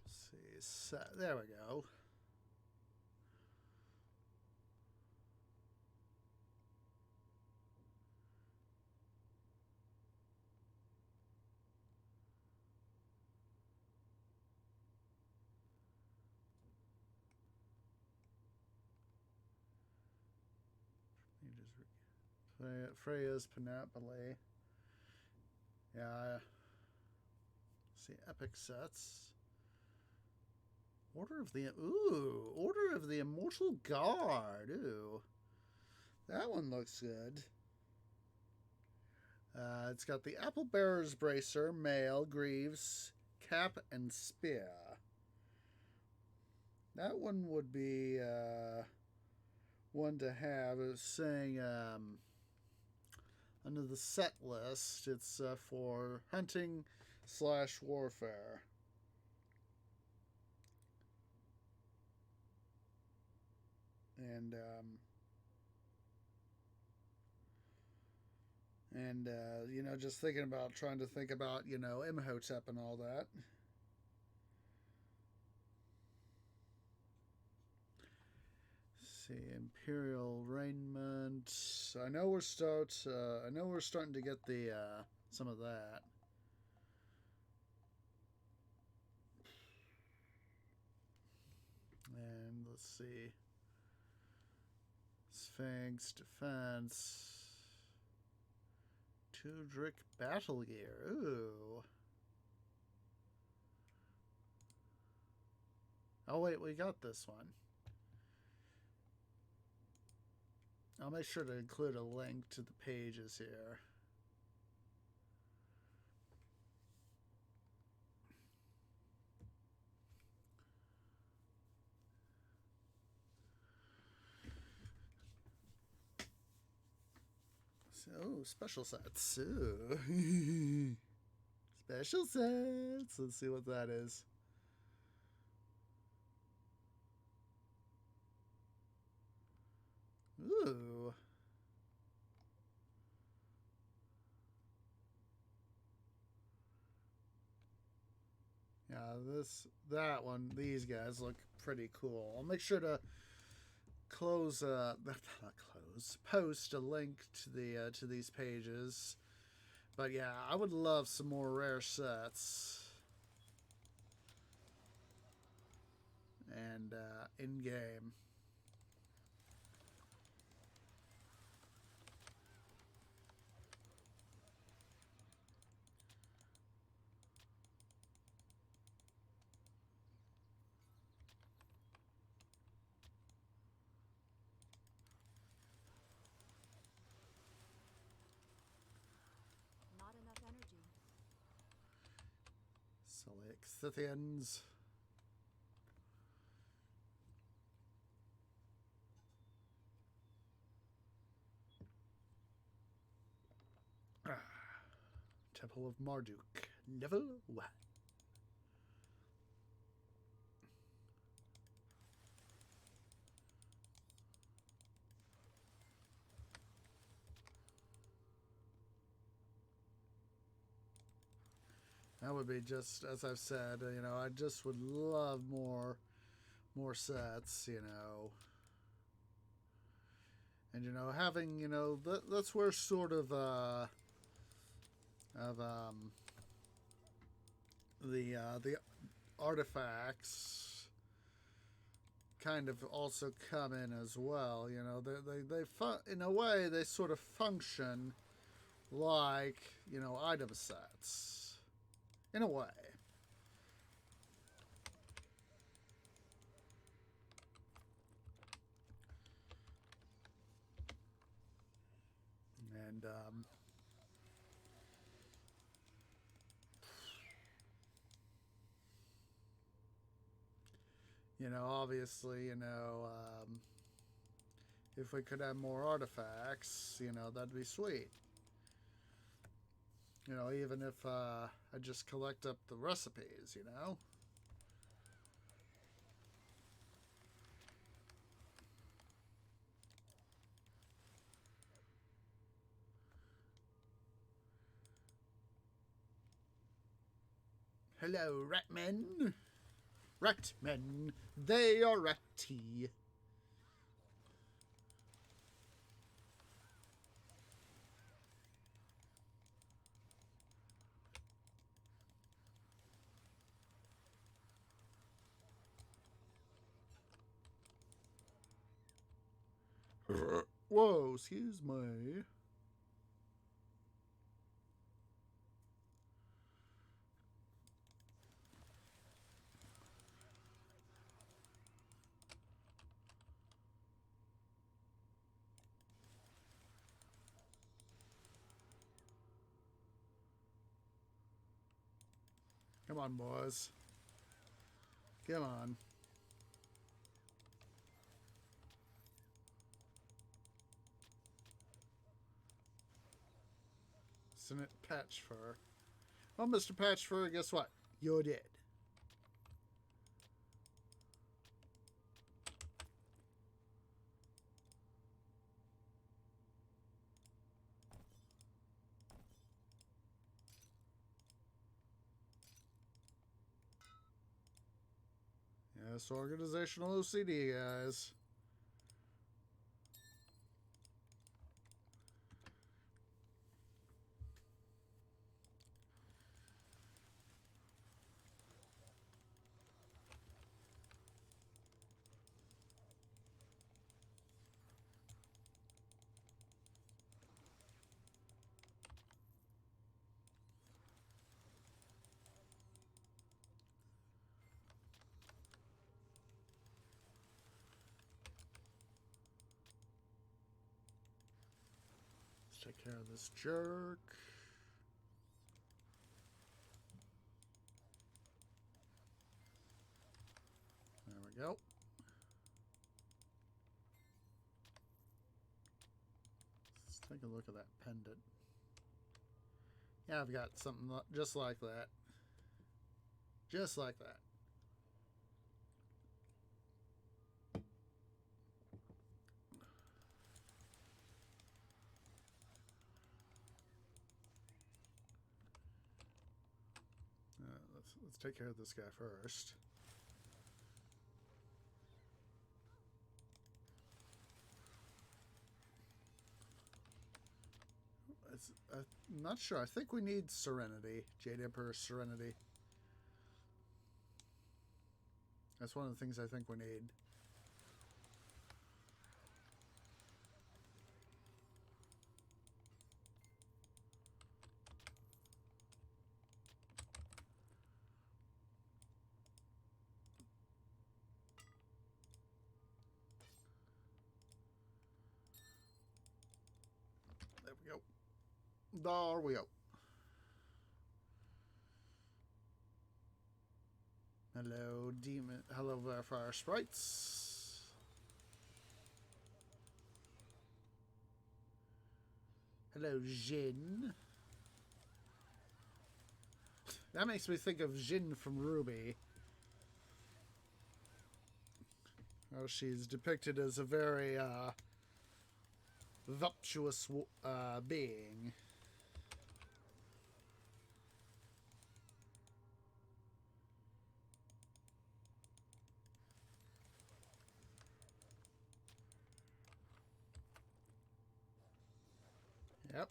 Let's see. Set. There we go. Freya's Panoply. Yeah. See, epic sets. Order of the Immortal Guard. Ooh, that one looks good. It's got the Apple Bearer's Bracer, Mail, Greaves, Cap, and Spear. That one would be one to have. It was saying under the set list, it's for hunting / warfare. And just thinking about trying to think about Imhotep and all that. See, Imperial Raiment. I know we're starting to get the some of that. And let's see. Sphinx defense. Tudric battle gear. Ooh. Oh wait, we got this one. I'll make sure to include a link to the pages here. So, special sets. Ooh. Special sets. Let's see what that is. Ooh. Yeah, that one, these guys look pretty cool. I'll make sure to post a link to the to these pages. But yeah, I would love some more rare sets. And in game. Not enough energy. Select Scythians. Temple of Marduk, level 1. That would be just, as I've said, you know, I just would love more sets, you know. And, you know, having, you know, that's where sort of, the artifacts kind of also come in as well. You know, in a way, they sort of function like, you know, item sets. In a way. And, you know, obviously, you know, if we could have more artifacts, you know, that'd be sweet. You know, even if I just collect up the recipes, you know. Hello, ratmen. Ratmen, they are ratty. Whoa, excuse me. Come on, boys. Come on. Senate Patchfur. Well, Mr. Patchfur, guess what? You're dead. Yes, organizational OCD, guys. take care of this jerk. There we go. Let's take a look at that pendant. Yeah, I've got something just like that. Just like that. Let's take care of this guy first. I'm not sure. I think we need Serenity. Jade Emperor Serenity. That's one of the things I think we need. There we go. There we go. Hello, demon. Hello, fire sprites. Hello, Jin. That makes me think of Jin from Ruby. Oh, she's depicted as a very voluptuous being. Yep.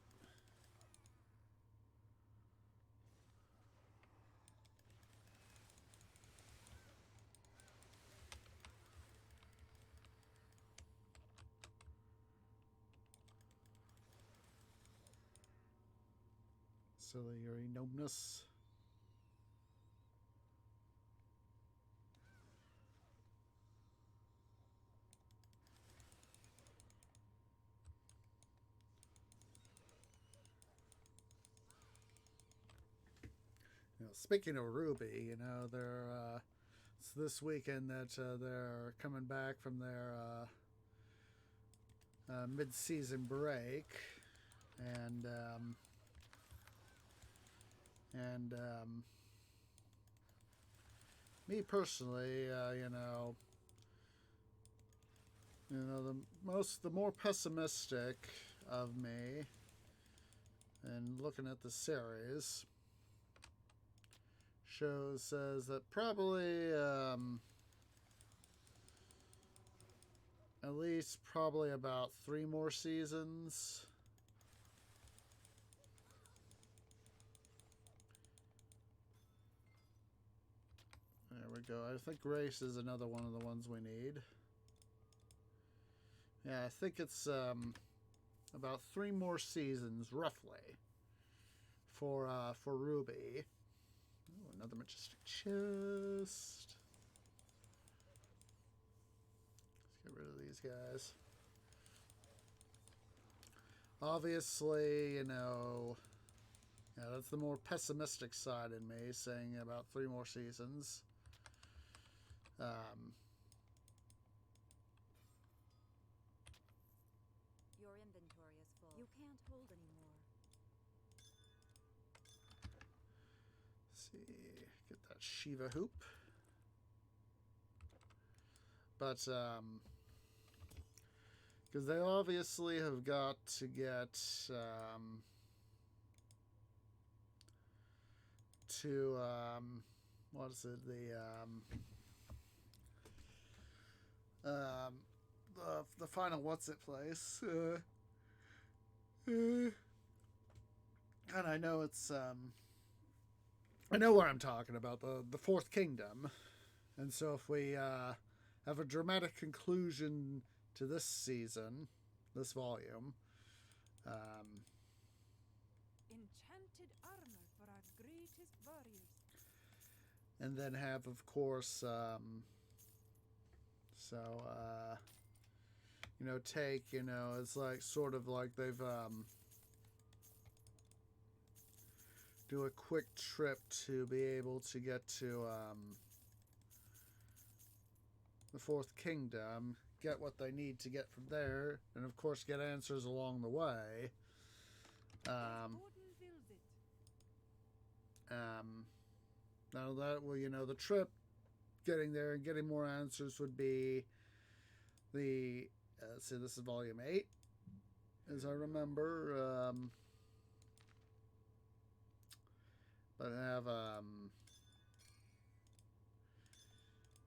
Ciliary numbness. You know, speaking of Ruby, you know, they're it's this weekend that they're coming back from their mid-season break, and me personally, you know, the more pessimistic of me, and looking at the series, says that probably at least probably about 3 more seasons. There we go. I think race is another one of the ones we need. Yeah, I think it's about 3 more seasons roughly for Ruby. Ooh, another majestic chest. Let's get rid of these guys. Obviously, you know, yeah, that's the more pessimistic side in me, saying about 3 more seasons. Your inventory is full. You can't hold anymore. Let's see, get that Shiva hoop. But because they obviously have got to get to what is it, the final what's it place, and I know it's I know what I'm talking about, the Fourth Kingdom. And so if we have a dramatic conclusion to this season, this volume, enchanted armor for our greatest warriors. and then have, of course, you know, take, you know, it's like sort of like they've do a quick trip to be able to get to the Fourth Kingdom, get what they need to get from there, and of course get answers along the way. Now that, well, you know, the trip, getting there and getting more answers would be the, see, this is volume 8, as I remember. But I have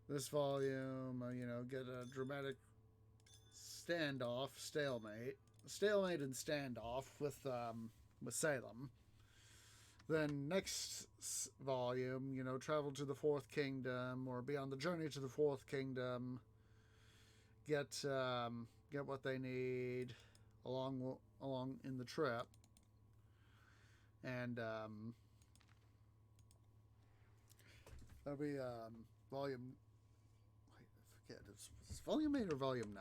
this volume, you know, get a dramatic stalemate and standoff with Salem. Then next volume, you know, travel to the Fourth Kingdom or be on the journey to the Fourth Kingdom. Get what they need along in the trip, and that'll be volume. Wait, I forget. It's volume 8 or volume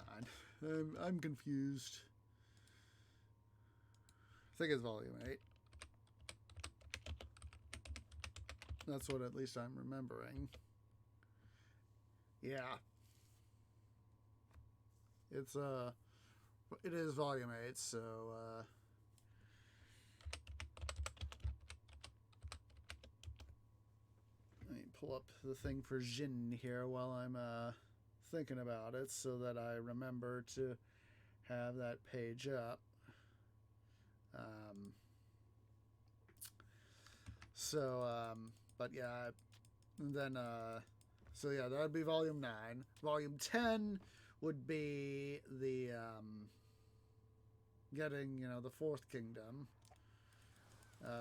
9. I'm confused. I think it's volume 8. That's what at least I'm remembering. Yeah. It is volume 8, so let me pull up the thing for Jin here while I'm thinking about it so that I remember to have that page up. But yeah, and then so yeah, that would be volume 9. Volume 10 would be the getting, you know, the Fourth Kingdom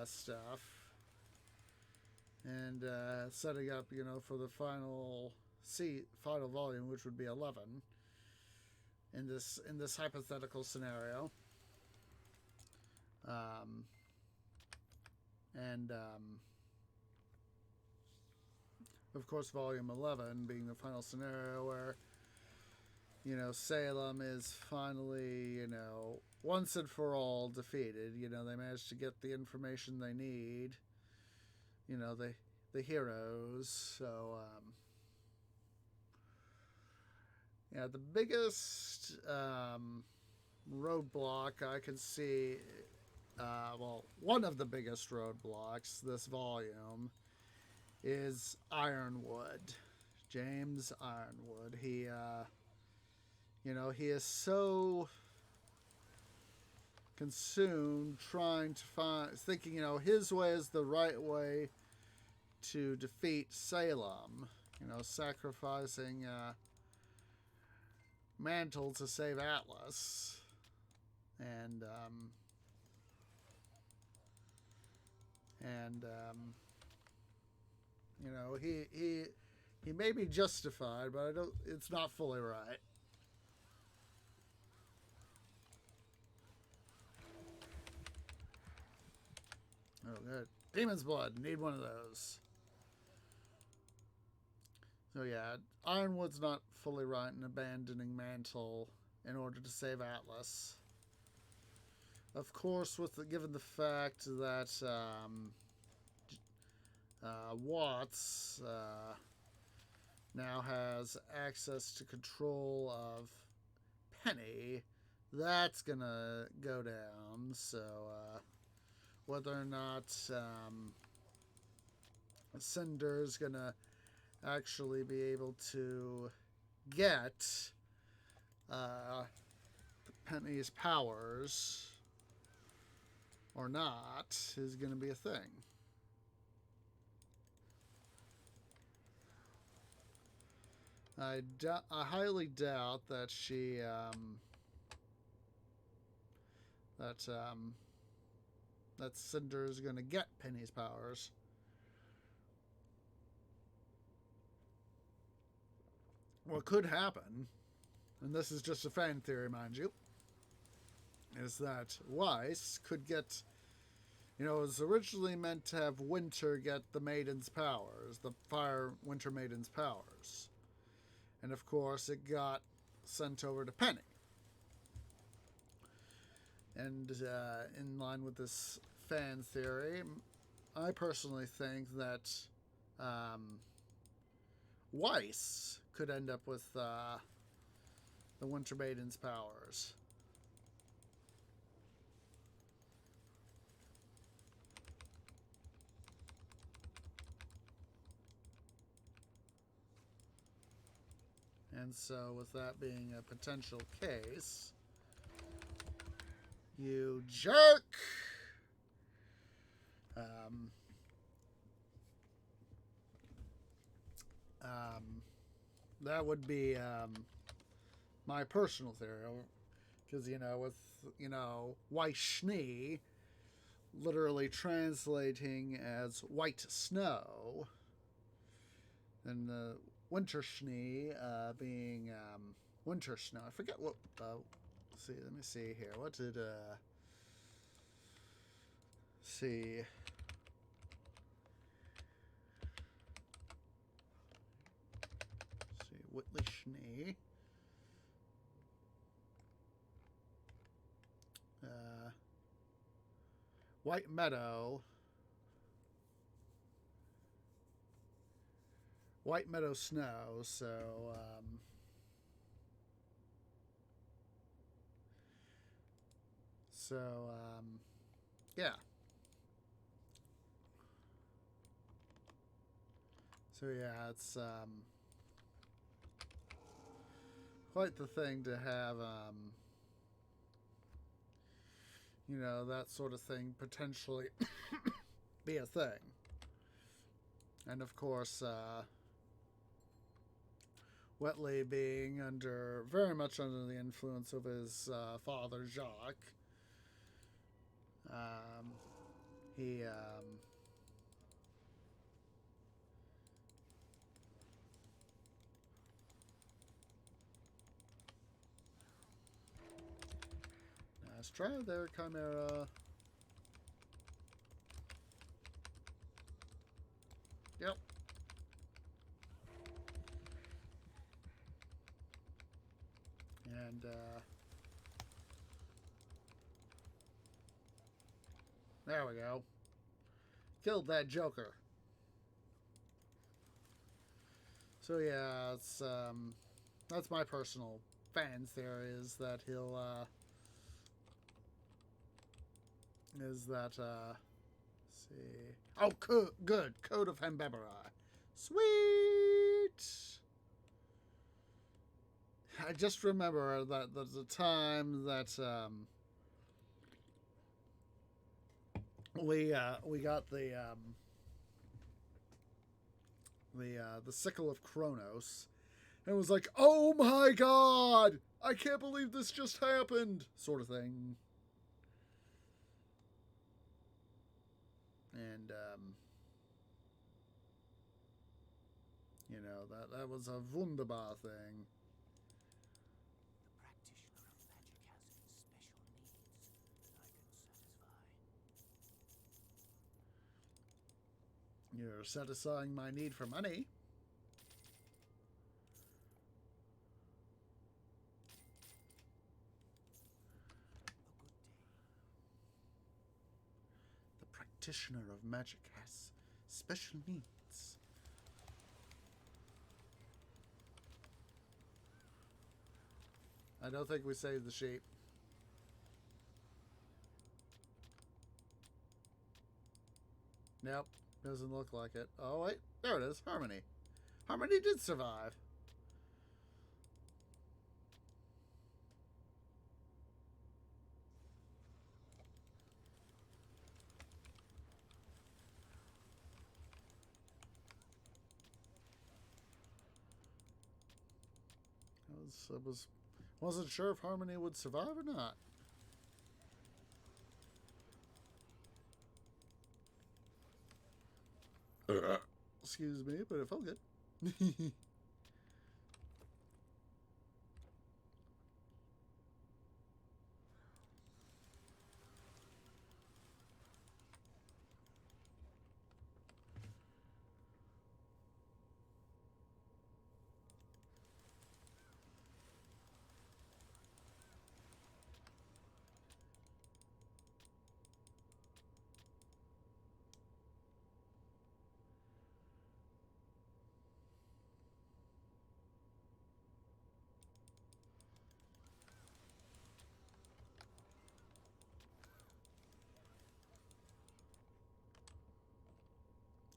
stuff, and setting up, you know, for the final volume, which would be 11 in this hypothetical scenario. Of course, volume 11 being the final scenario where, you know, Salem is finally, you know, once and for all defeated. You know, they managed to get the information they need. You know, the heroes. So, yeah, the biggest roadblock I can see, well, one of the biggest roadblocks this volume is Ironwood. James Ironwood. He, you know, he is so consumed trying to thinking, you know, his way is the right way to defeat Salem. You know, sacrificing Mantle to save Atlas. And you know, he may be justified, but it's not fully right. Oh, good. Demon's Blood. Need one of those. So yeah, Ironwood's not fully right in abandoning Mantle in order to save Atlas. Of course, given the fact that Watts now has access to control of Penny, that's gonna go down. So whether or not Cinder's gonna actually be able to get Penny's powers or not is going to be a thing. I highly doubt that she that Cinder is going to get Penny's powers. What could happen, and this is just a fan theory, mind you, is that Weiss could get, you know, it was originally meant to have Winter get the Maiden's powers, the Fire Winter Maiden's powers. And of course, it got sent over to Penny. And in line with this fan theory, I personally think that Weiss could end up with the Winter Maiden's powers. And so, with that being a potential case, you jerk! That would be my personal theory, because with Weiss literally translating as white snow, and the winter Schnee being winter snow. I forget what. See, let me see here. What did see? Whitley Schnee. White Meadow. White Meadow Snow, so yeah. So yeah, it's quite the thing to have that sort of thing potentially be a thing. And of course, Whitley being very much under the influence of his father, Jacques. He nice try there, Chimera. Yep. And there we go. Killed that Joker. So yeah, it's that's my personal fan theory, is that he'll let's see. Oh, good. Code of Hambebera. Sweet. I just remember that there's a time that we got the sickle of Kronos, and it was like, oh my god, I can't believe this just happened, sort of thing. And that was a wunderbar thing. You're satisfying my need for money. The practitioner of magic has special needs. I don't think we saved the sheep. Nope. Doesn't look like it. Oh, wait. There it is. Harmony. Harmony did survive. Wasn't sure if Harmony would survive or not. Excuse me, but it felt good.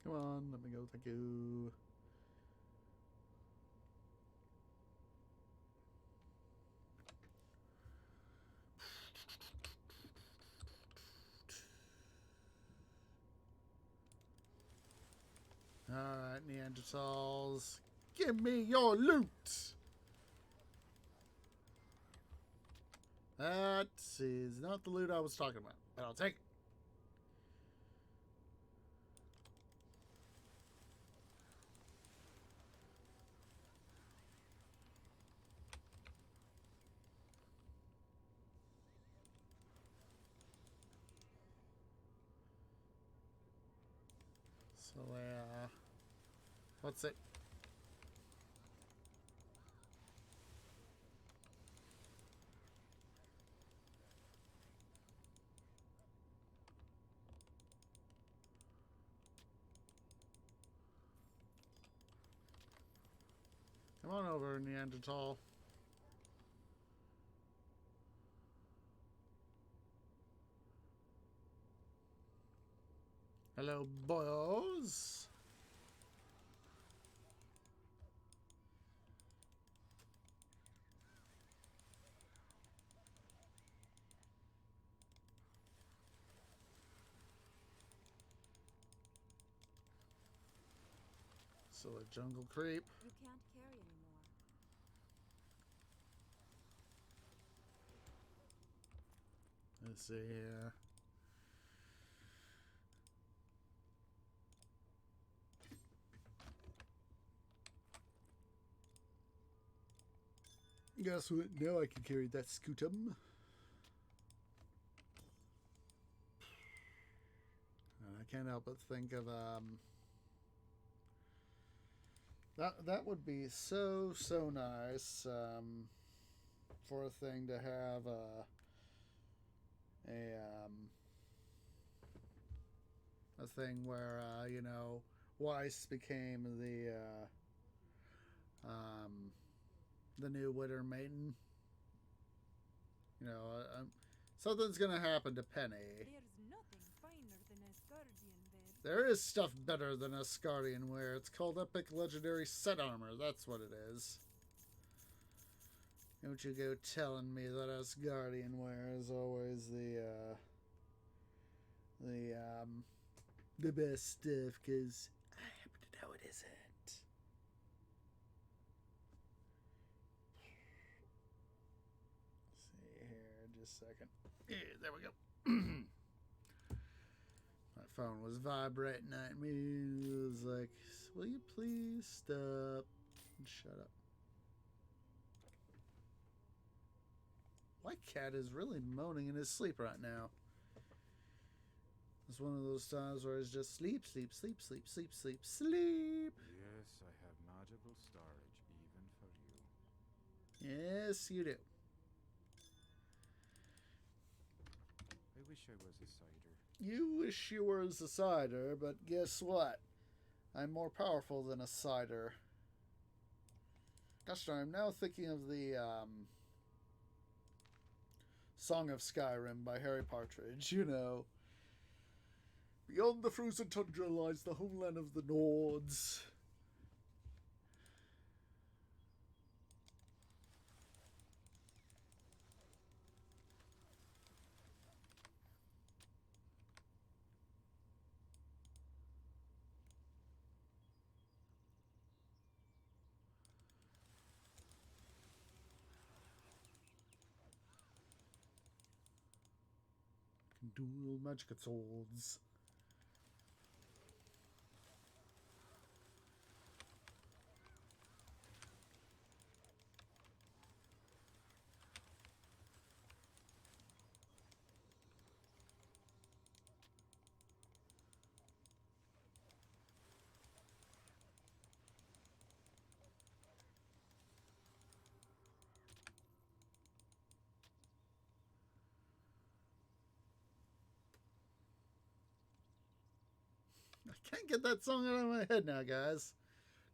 Come on, let me go. Thank you. Alright, Neanderthals. Give me your loot! That is not the loot I was talking about, but I'll take it. So, what's it? Come on over, Neanderthal. Hello, boys. So a jungle creep. You can't carry anymore. Let's see here. Guess what? Now I can carry that scutum. I can't help but think of that would be so nice for a thing to have a thing where you know, Weiss became the new Witter Maiden. You know, something's gonna happen to Penny. There's nothing finer than Asgardian bed. There is stuff better than Asgardian wear. It's called Epic Legendary Set Armor. That's what it is. Don't you go telling me that Asgardian wear is always the best stuff, because I happen to know it isn't. See here, just a second. Yeah, there we go. My phone was vibrating at me. It was like, will you please stop and shut up? My cat is really moaning in his sleep right now. It's one of those times where it's just sleep, sleep, sleep, sleep, sleep, sleep, sleep. Yes, I have magical storage even for you. Yes, you do. I wish I was a cider. You wish you were as a cider, but guess what? I'm more powerful than a cider. Gosh darn, I'm now thinking of the Song of Skyrim by Harry Partridge, you know. Beyond the frozen tundra lies the homeland of the Nords. Dual magic swords. I can't get that song out of my head now, guys.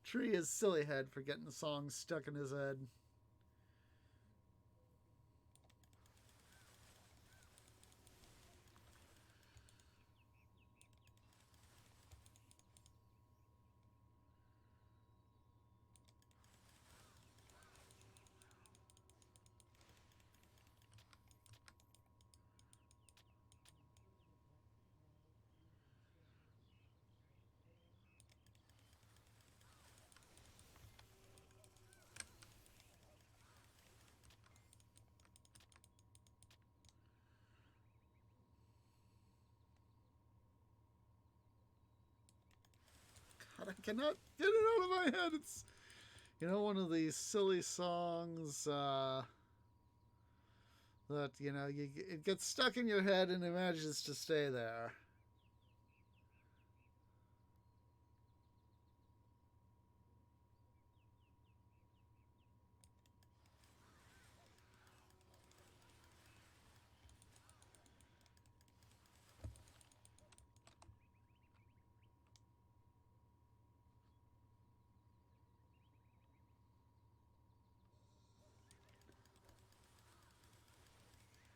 Tree is silly head for getting the song stuck in his head. cannot get it out of my head. It's, one of these silly songs that, it gets stuck in your head and it manages to stay there.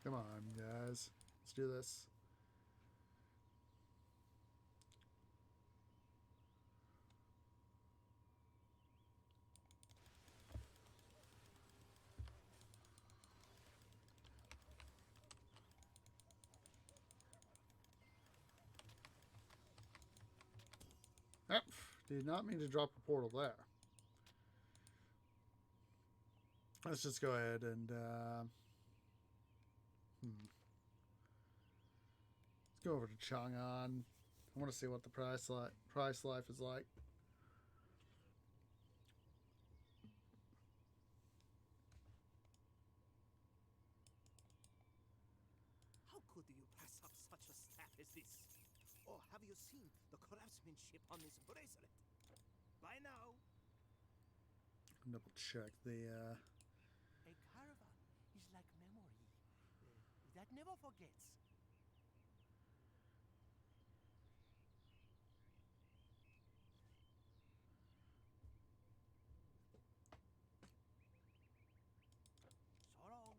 Come on, guys. Let's do this. Yep. Did not mean to drop a portal there. Let's just go ahead and let's go over to Chang'an. I want to see what the price life is like. How could you pass up such a staff as this? Or have you seen the craftsmanship on this bracelet? By now, Double check the. a caravan is like memory that never forgets. So long.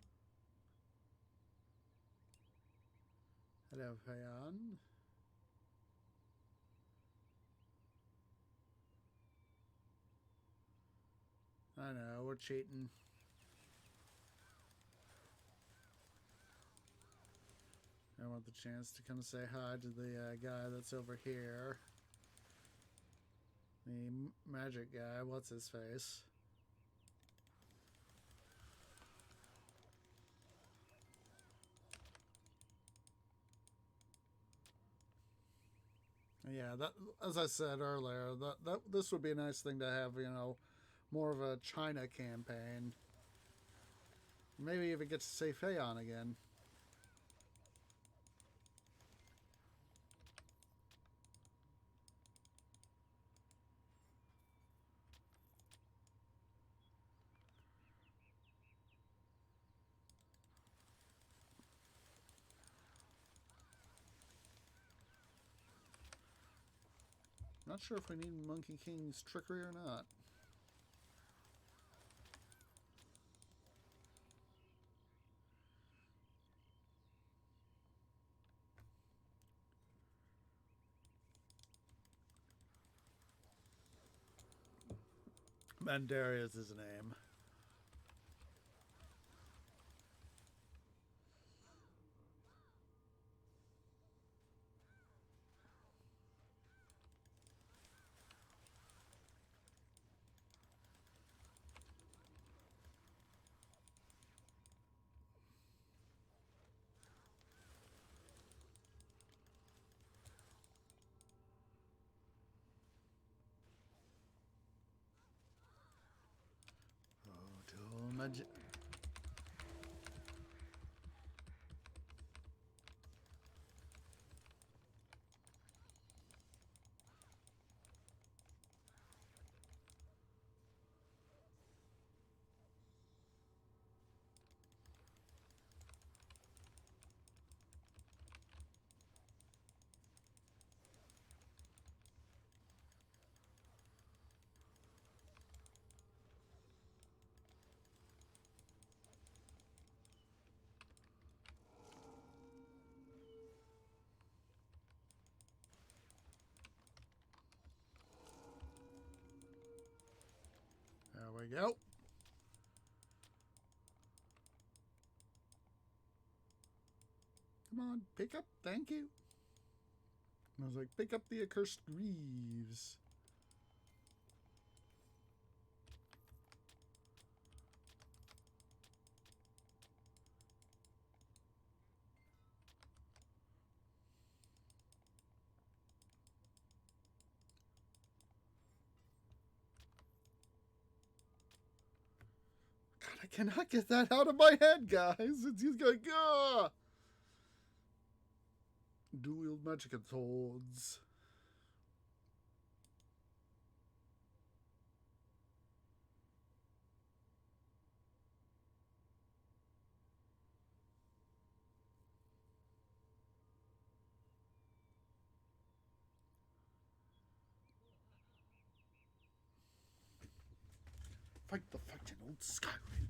Hello, Payan. I know, we're cheating. I want the chance to come say hi to the guy that's over here. The magic guy, what's his face? Yeah, that, as I said earlier, that this would be a nice thing to have, more of a China campaign. Maybe even get to say Feion again. Not sure if we need Monkey King's trickery or not. Mandarius is his name. Magic. There we go. Come on, pick up. Thank you. And I was like, pick up the accursed greaves. I cannot get that out of my head, guys. He's going, ah! Dual magic swords. Fight the fight in old Skyrim.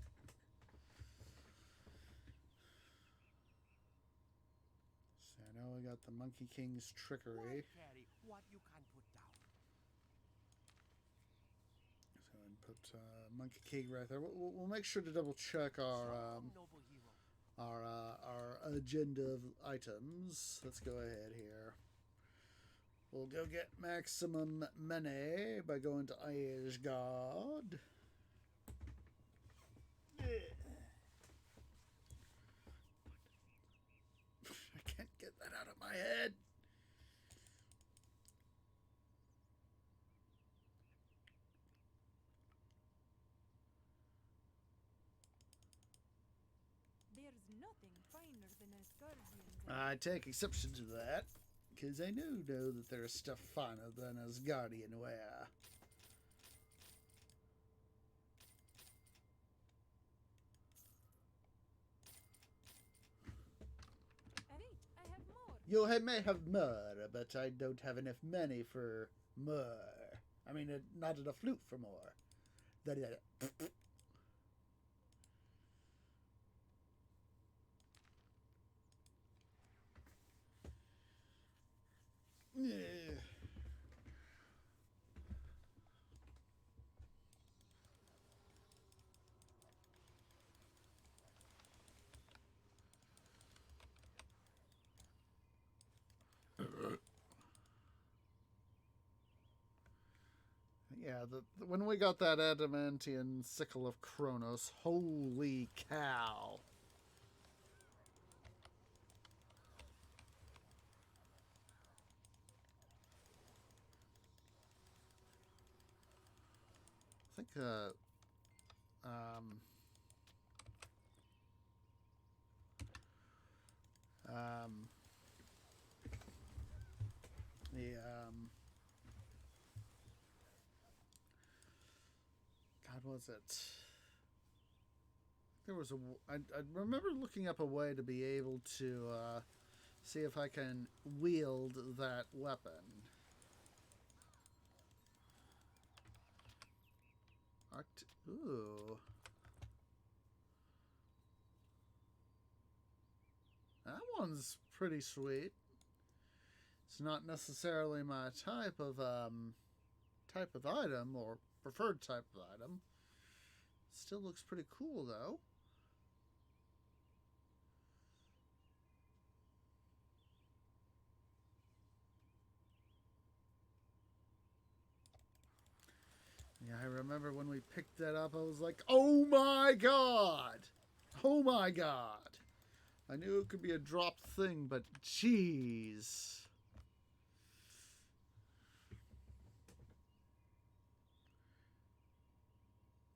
So now I got the Monkey King's trickery. Carry what you can put down. So I put Monkey King right there. We'll make sure to double check our Noble hero. our agenda of items. Let's go ahead here. We'll go get maximum money by going to Asgard. I can't get that out of my head. There's nothing finer than Asgardians. I take exception to that, because I know that there's stuff finer than Asgardian wear. Hey, I have more. You may have more, but I don't have enough money for more. I mean, not enough loot for more. Yeah. Yeah, when we got that adamantian sickle of Kronos, holy cow. I think, God, was it? There was I remember looking up a way to be able to see if I can wield that weapon. Ooh. That one's pretty sweet. It's not necessarily my type of item or preferred type of item. Still looks pretty cool though. Yeah, I remember when we picked that up, I was like, oh my god! Oh my god! I knew it could be a dropped thing, but jeez.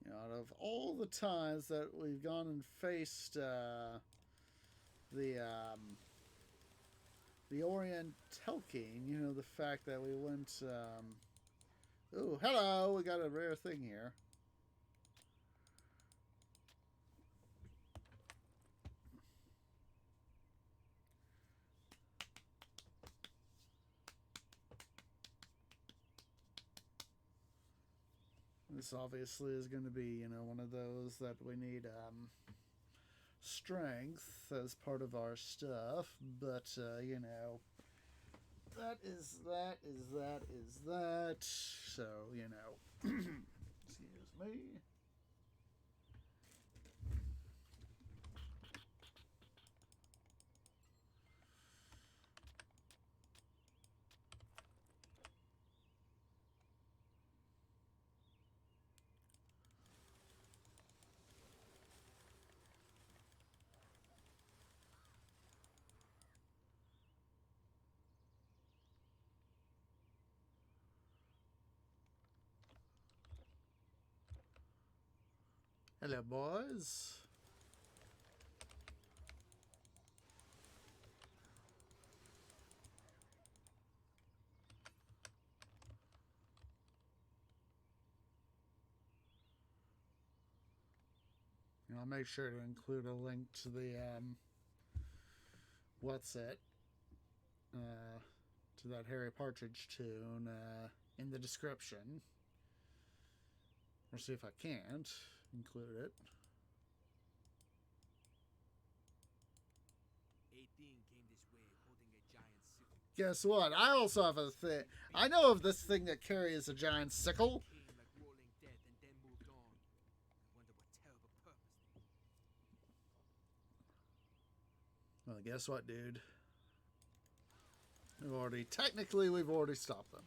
You know, out of all the times that we've gone and faced the Orient Telking, you know, the fact that we went... oh, hello! We got a rare thing here. This obviously is going to be, you know, one of those that we need strength as part of our stuff, but, you know, that is that. So, you know, excuse me. Hello, boys. I'll make sure to include a link to the what's it to that Harry Partridge tune in the description. Or see if I can't include it. 18 came this way holding a giant sickle. Guess what? I also have a thing. I know of this thing that carries a giant sickle. Came like rolling death and then moved on. I wonder what terrible purpose they Well, guess what, dude? We've already stopped them.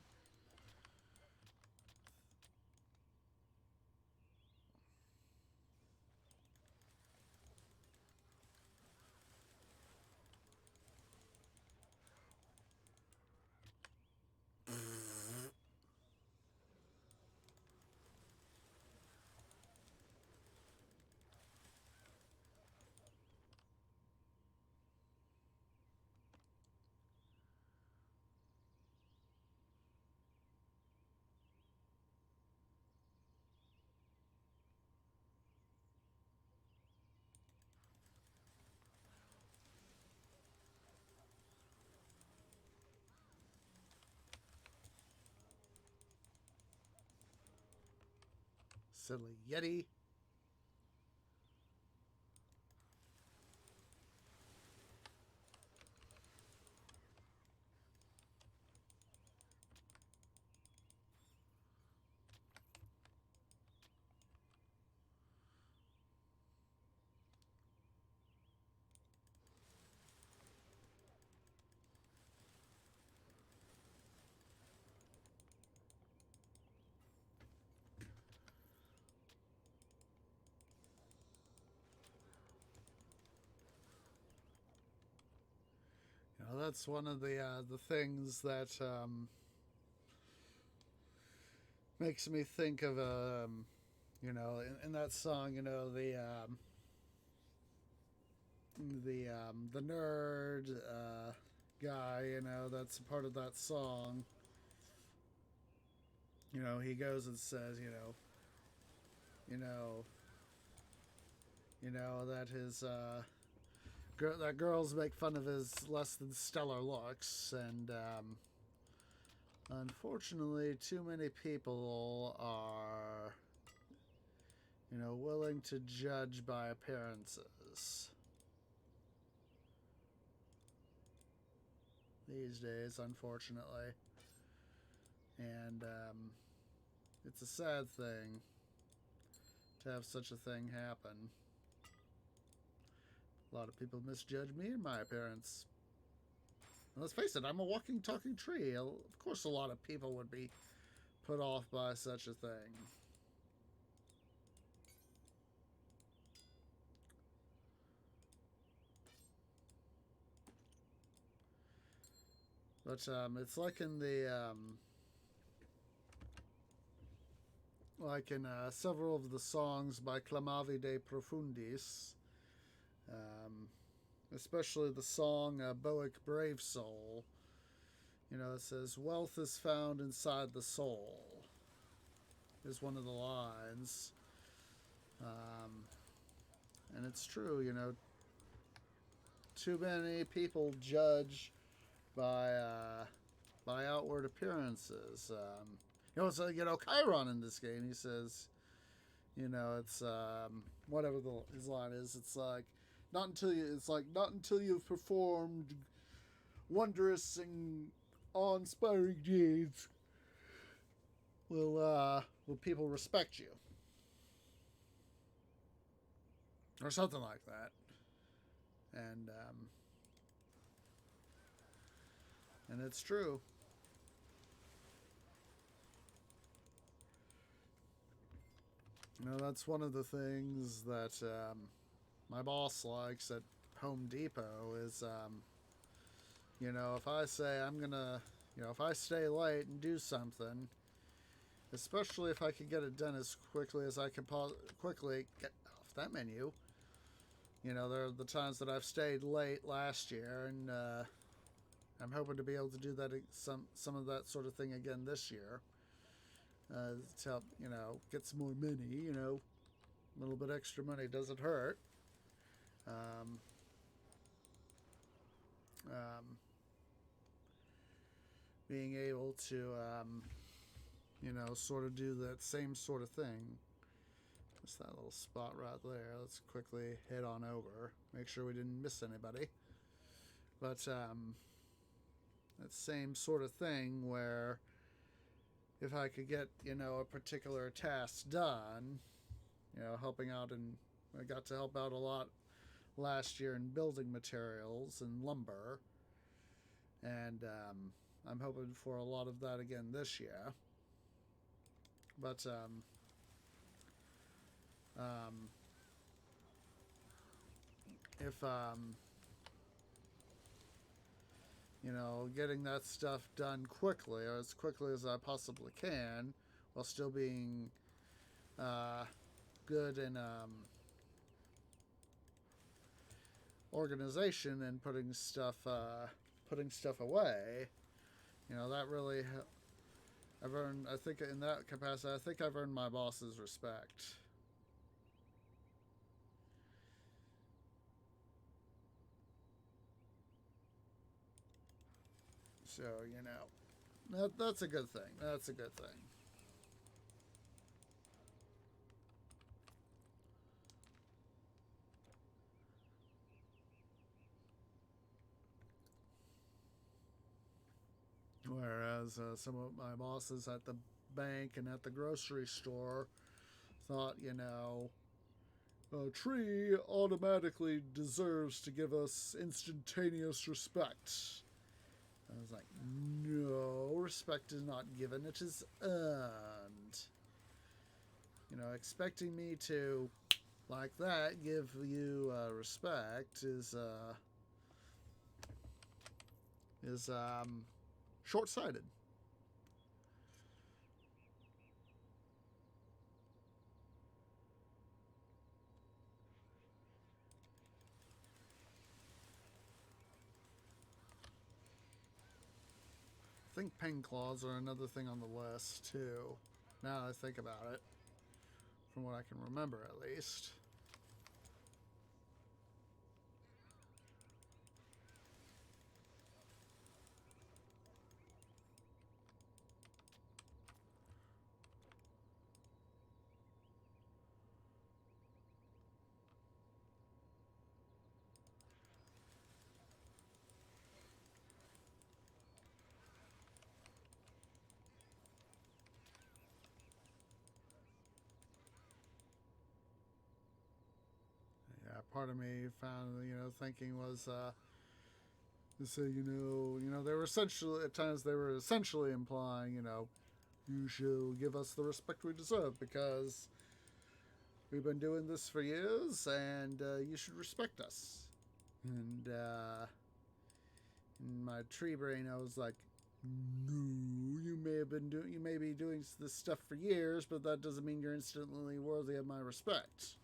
Silly Yeti. You know, that's one of the things that makes me think of you know, in that song, you know, the nerd guy, you know, that's a part of that song. You know, he goes and says, that his that girls make fun of his less than stellar looks, and unfortunately, too many people are, you know, willing to judge by appearances these days, unfortunately. And it's a sad thing to have such a thing happen. A lot of people misjudge me and my appearance. And let's face it, I'm a walking, talking tree. Of course, a lot of people would be put off by such a thing. But it's like in the several of the songs by Clamavi de Profundis, especially the song Boic Brave Soul. You know, it says, "Wealth is found inside the soul," is one of the lines. And it's true, you know, too many people judge by outward appearances. It's Chiron in this game. He says, you know, it's whatever his line is. It's like not until you've performed wondrous and awe-inspiring deeds will people respect you, or something like that. And it's true. You know, that's one of the things that my boss likes at Home Depot is, you know, if I say I'm gonna, you know, if I stay late and do something, especially if I can get it done as quickly as I can that menu. You know, there are the times that I've stayed late last year, and I'm hoping to be able to do that some of that sort of thing again this year. To help, you know, get some more money. You know, a little bit extra money doesn't hurt. Being able to, you know, sort of do that same sort of thing. Just that little spot right there. Let's quickly head on over. Make sure we didn't miss anybody. But that same sort of thing where if I could get, you know, a particular task done, you know, helping out, and I got to help out a lot last year in building materials and lumber. And I'm hoping for a lot of that again this year. But if you know, getting that stuff done quickly, or as quickly as I possibly can, while still being good in organization and putting stuff away, you know, that really I've earned, I think in that capacity, I think I've earned my boss's respect. So, you know, that's a good thing. That's a good thing. Whereas some of my bosses at the bank and at the grocery store thought, you know, a tree automatically deserves to give us instantaneous respect. I was like, no, respect is not given, it is earned. You know, expecting me to, like that, give you respect is short-sighted. I think pen claws are another thing on the list, too. Now that I think about it. From what I can remember, at least. Part of me found, you know, thinking was to say, you know, they were essentially, at times they were essentially implying, you know, you should give us the respect we deserve because we've been doing this for years and you should respect us. And in my tree brain, I was like, no, you may be doing this stuff for years, but that doesn't mean you're instantly worthy of my respect.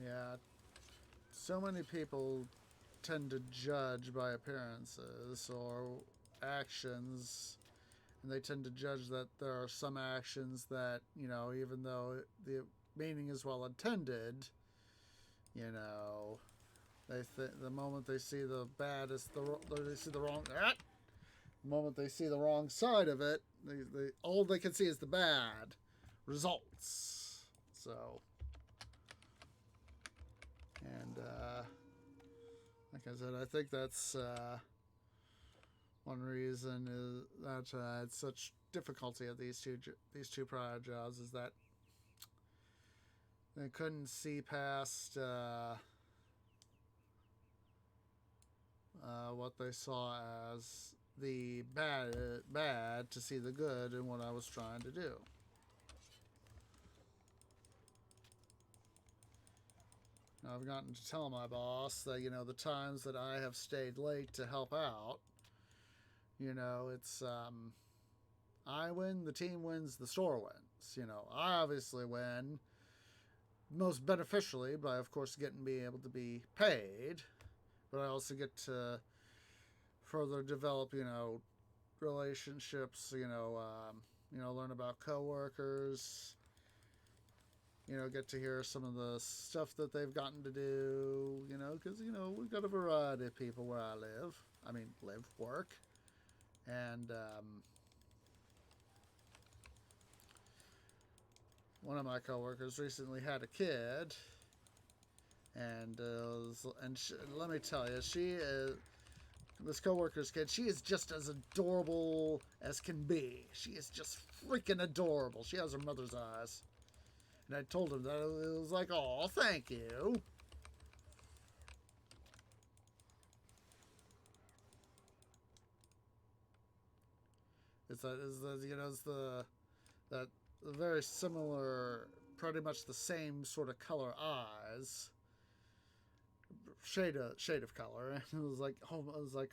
Yeah, so many people tend to judge by appearances or actions, and they tend to judge that there are some actions that, you know, even though the meaning is well intended, you know, the moment they see the bad is they see the wrong. The moment they see the wrong side of it, they all they can see is the bad results. So. And like I said, I think that's one reason is that it's such difficulty of these two prior jobs is that they couldn't see past what they saw as the bad to see the good in what I was trying to do. Now, I've gotten to tell my boss that, you know, the times that I have stayed late to help out, you know, it's, I win, the team wins, the store wins. You know, I obviously win most beneficially by, of course, being able to be paid, but I also get to further develop, you know, relationships, you know, learn about coworkers, you know, get to hear some of the stuff that they've gotten to do, you know, because, you know, we've got a variety of people where I live. I mean, work. And, one of my coworkers recently had a kid, and let me tell you, she is, this coworker's kid, she is just as adorable as can be. She is just freaking adorable. She has her mother's eyes. And I told him that it was like, oh, thank you. It's that very similar, pretty much the same sort of color eyes, shade of color. And it was like,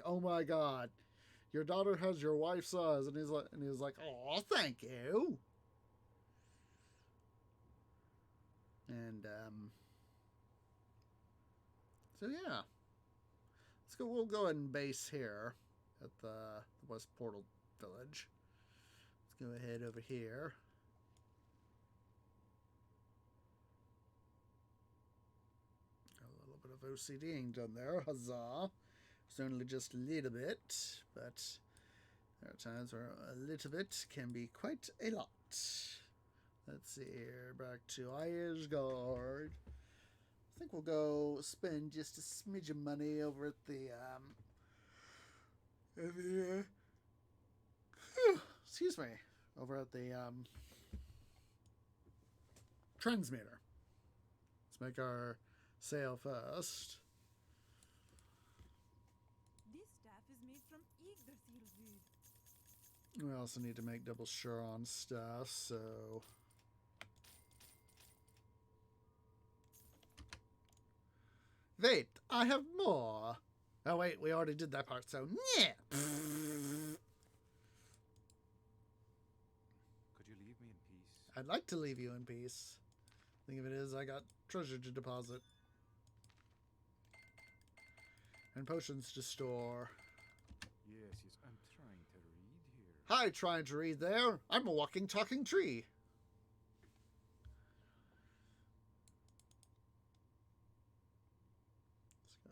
oh my God, your daughter has your wife's eyes. And he was like, oh, thank you. And so yeah, we'll go ahead and base here at the West Portal Village. Let's go ahead over here. Got a little bit of OCDing done there, huzzah. It's only just a little bit, but there are times where a little bit can be quite a lot. Let's see here, back to Isgard. I think we'll go spend just a smidge of money over at the excuse me, over at the transmitter. Let's make our sale first. This staff is made from Yggdrasil wood. We also need to make double sure on stuff, so wait, I have more. Oh wait, we already did that part, so yeah. Could you leave me in peace? I'd like to leave you in peace. Thing of it is, I got treasure to deposit. And potions to store. Yes, I'm trying to read here. Hi, trying to read there. I'm a walking, talking tree.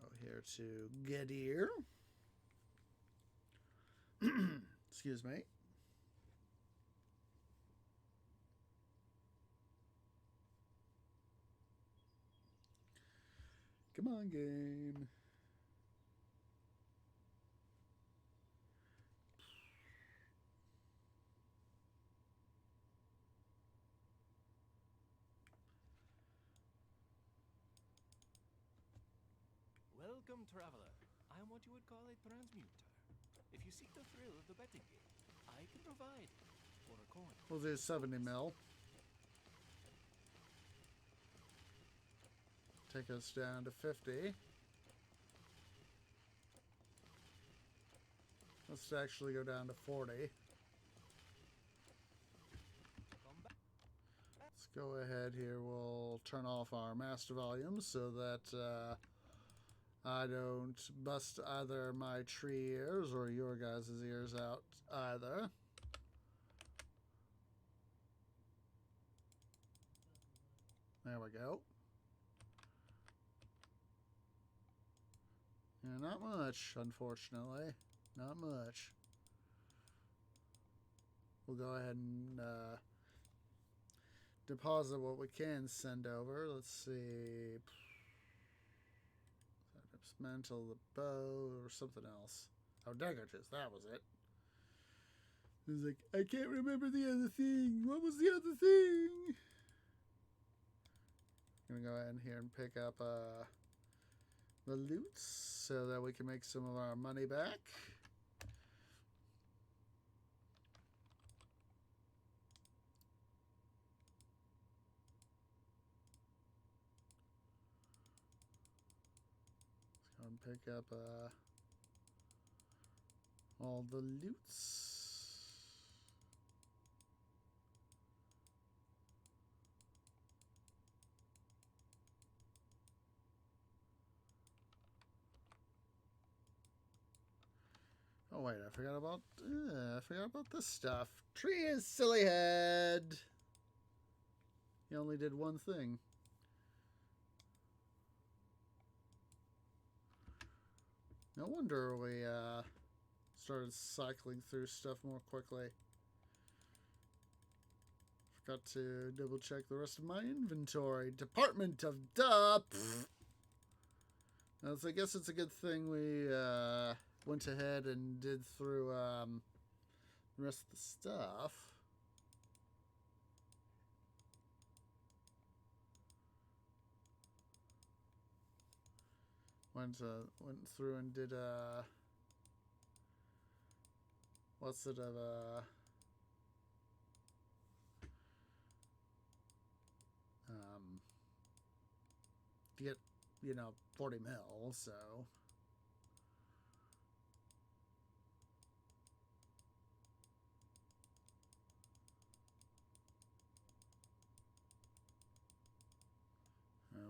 Let's go here to Gedir. Excuse me. Come on, game. Welcome, traveler. I am what you would call a transmuter. If you seek the thrill of the betting game, I can provide for a coin. We'll do 70 mil. Take us down to 50. Let's actually go down to 40. Let's go ahead here. We'll turn off our master volume so that I don't bust either my tree ears or your guys' ears out either. There we go. Yeah, not much, unfortunately. Not much. We'll go ahead and deposit what we can send over. Let's see. Dismantle the bow or something else. Oh, daggers, that was it. It was like, I can't remember the other thing. What was the other thing? I'm gonna go ahead here and pick up the loot so that we can make some of our money back. Let's go and pick up all the loots. Oh wait, I forgot about this stuff. Tree is silly head. He only did one thing. No wonder we started cycling through stuff more quickly. Forgot to double check the rest of my inventory. Department of Duh. So I guess it's a good thing we went ahead and did through the rest of the stuff. Went through and did what's it of to get 40 mil, so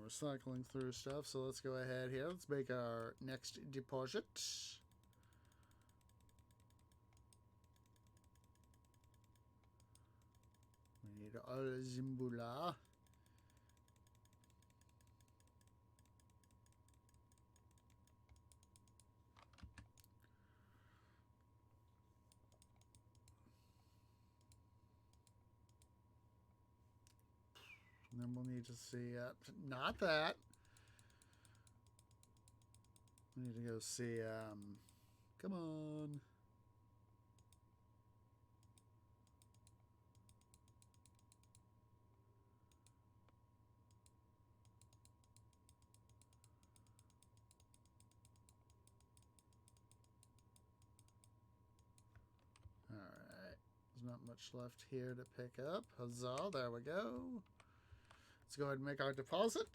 we're cycling through stuff, so let's go ahead here. Let's make our next deposit. We need all Zimbula. And then we'll need to see, not that. We need to go see, come on. All right. There's not much left here to pick up. Huzzah, there we go. Let's go ahead and make our deposit.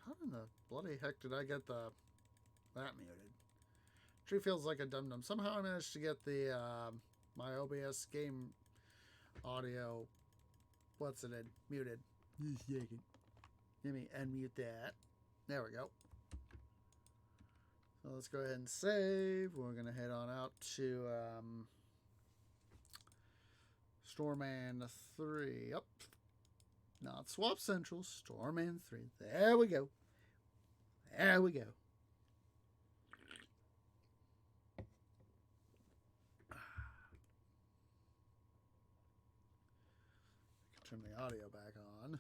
How in the bloody heck did I get that muted? Tree feels like a dum-dum. Somehow I managed to get the my OBS game audio muted. Just a second. Let me unmute that. There we go. So let's go ahead and save. We're gonna head on out to Storeman 3. Up. Not Swap Central. Storeman 3. There we go. There we go. Turn the audio back on.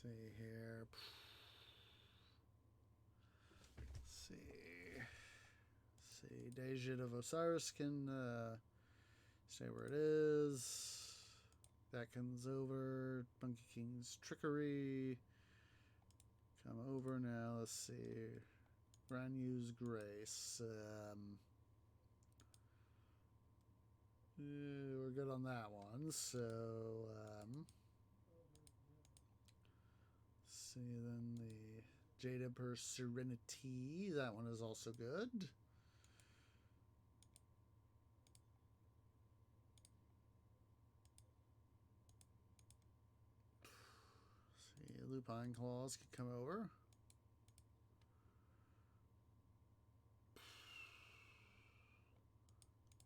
See here. See, Dejit of Osiris can stay where it is. That comes over. Monkey King's Trickery. Come over now. Let's see. Granu's Grace. We're good on that one. So, see then the Jade Emperor Serenity. That one is also good. See, Lupine Claws could come over.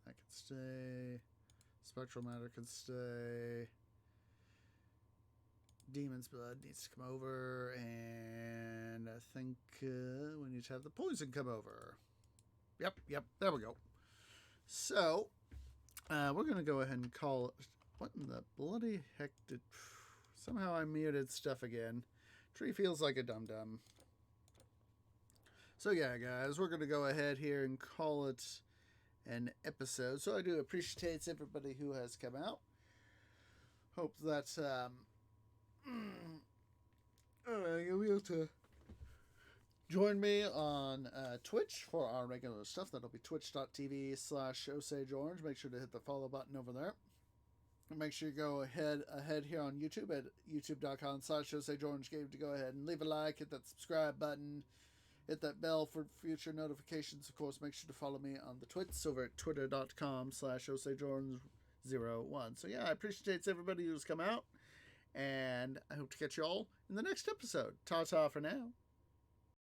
That could stay. Spectral Matter could stay. Demon's Blood needs to come over, and I think we need to have the Poison come over. Yep, there we go. So, we're going to go ahead and call it. What in the bloody heck did... Somehow I muted stuff again. Tree feels like a dum-dum. So yeah, guys, we're going to go ahead here and call it an episode. So I do appreciate everybody who has come out. Hope that you'll be able to join me on Twitch for our regular stuff. That'll be twitch.tv/OsageOrange. Make sure to hit the follow button over there. And make sure you go ahead here on YouTube at youtube.com/OsageOrange Game to go ahead and leave a like, hit that subscribe button, hit that bell for future notifications. Of course, make sure to follow me on the Twits over at twitter.com/OsageOrange01. So yeah, I appreciate everybody who's come out, and I hope to catch you all in the next episode. Ta-ta for now.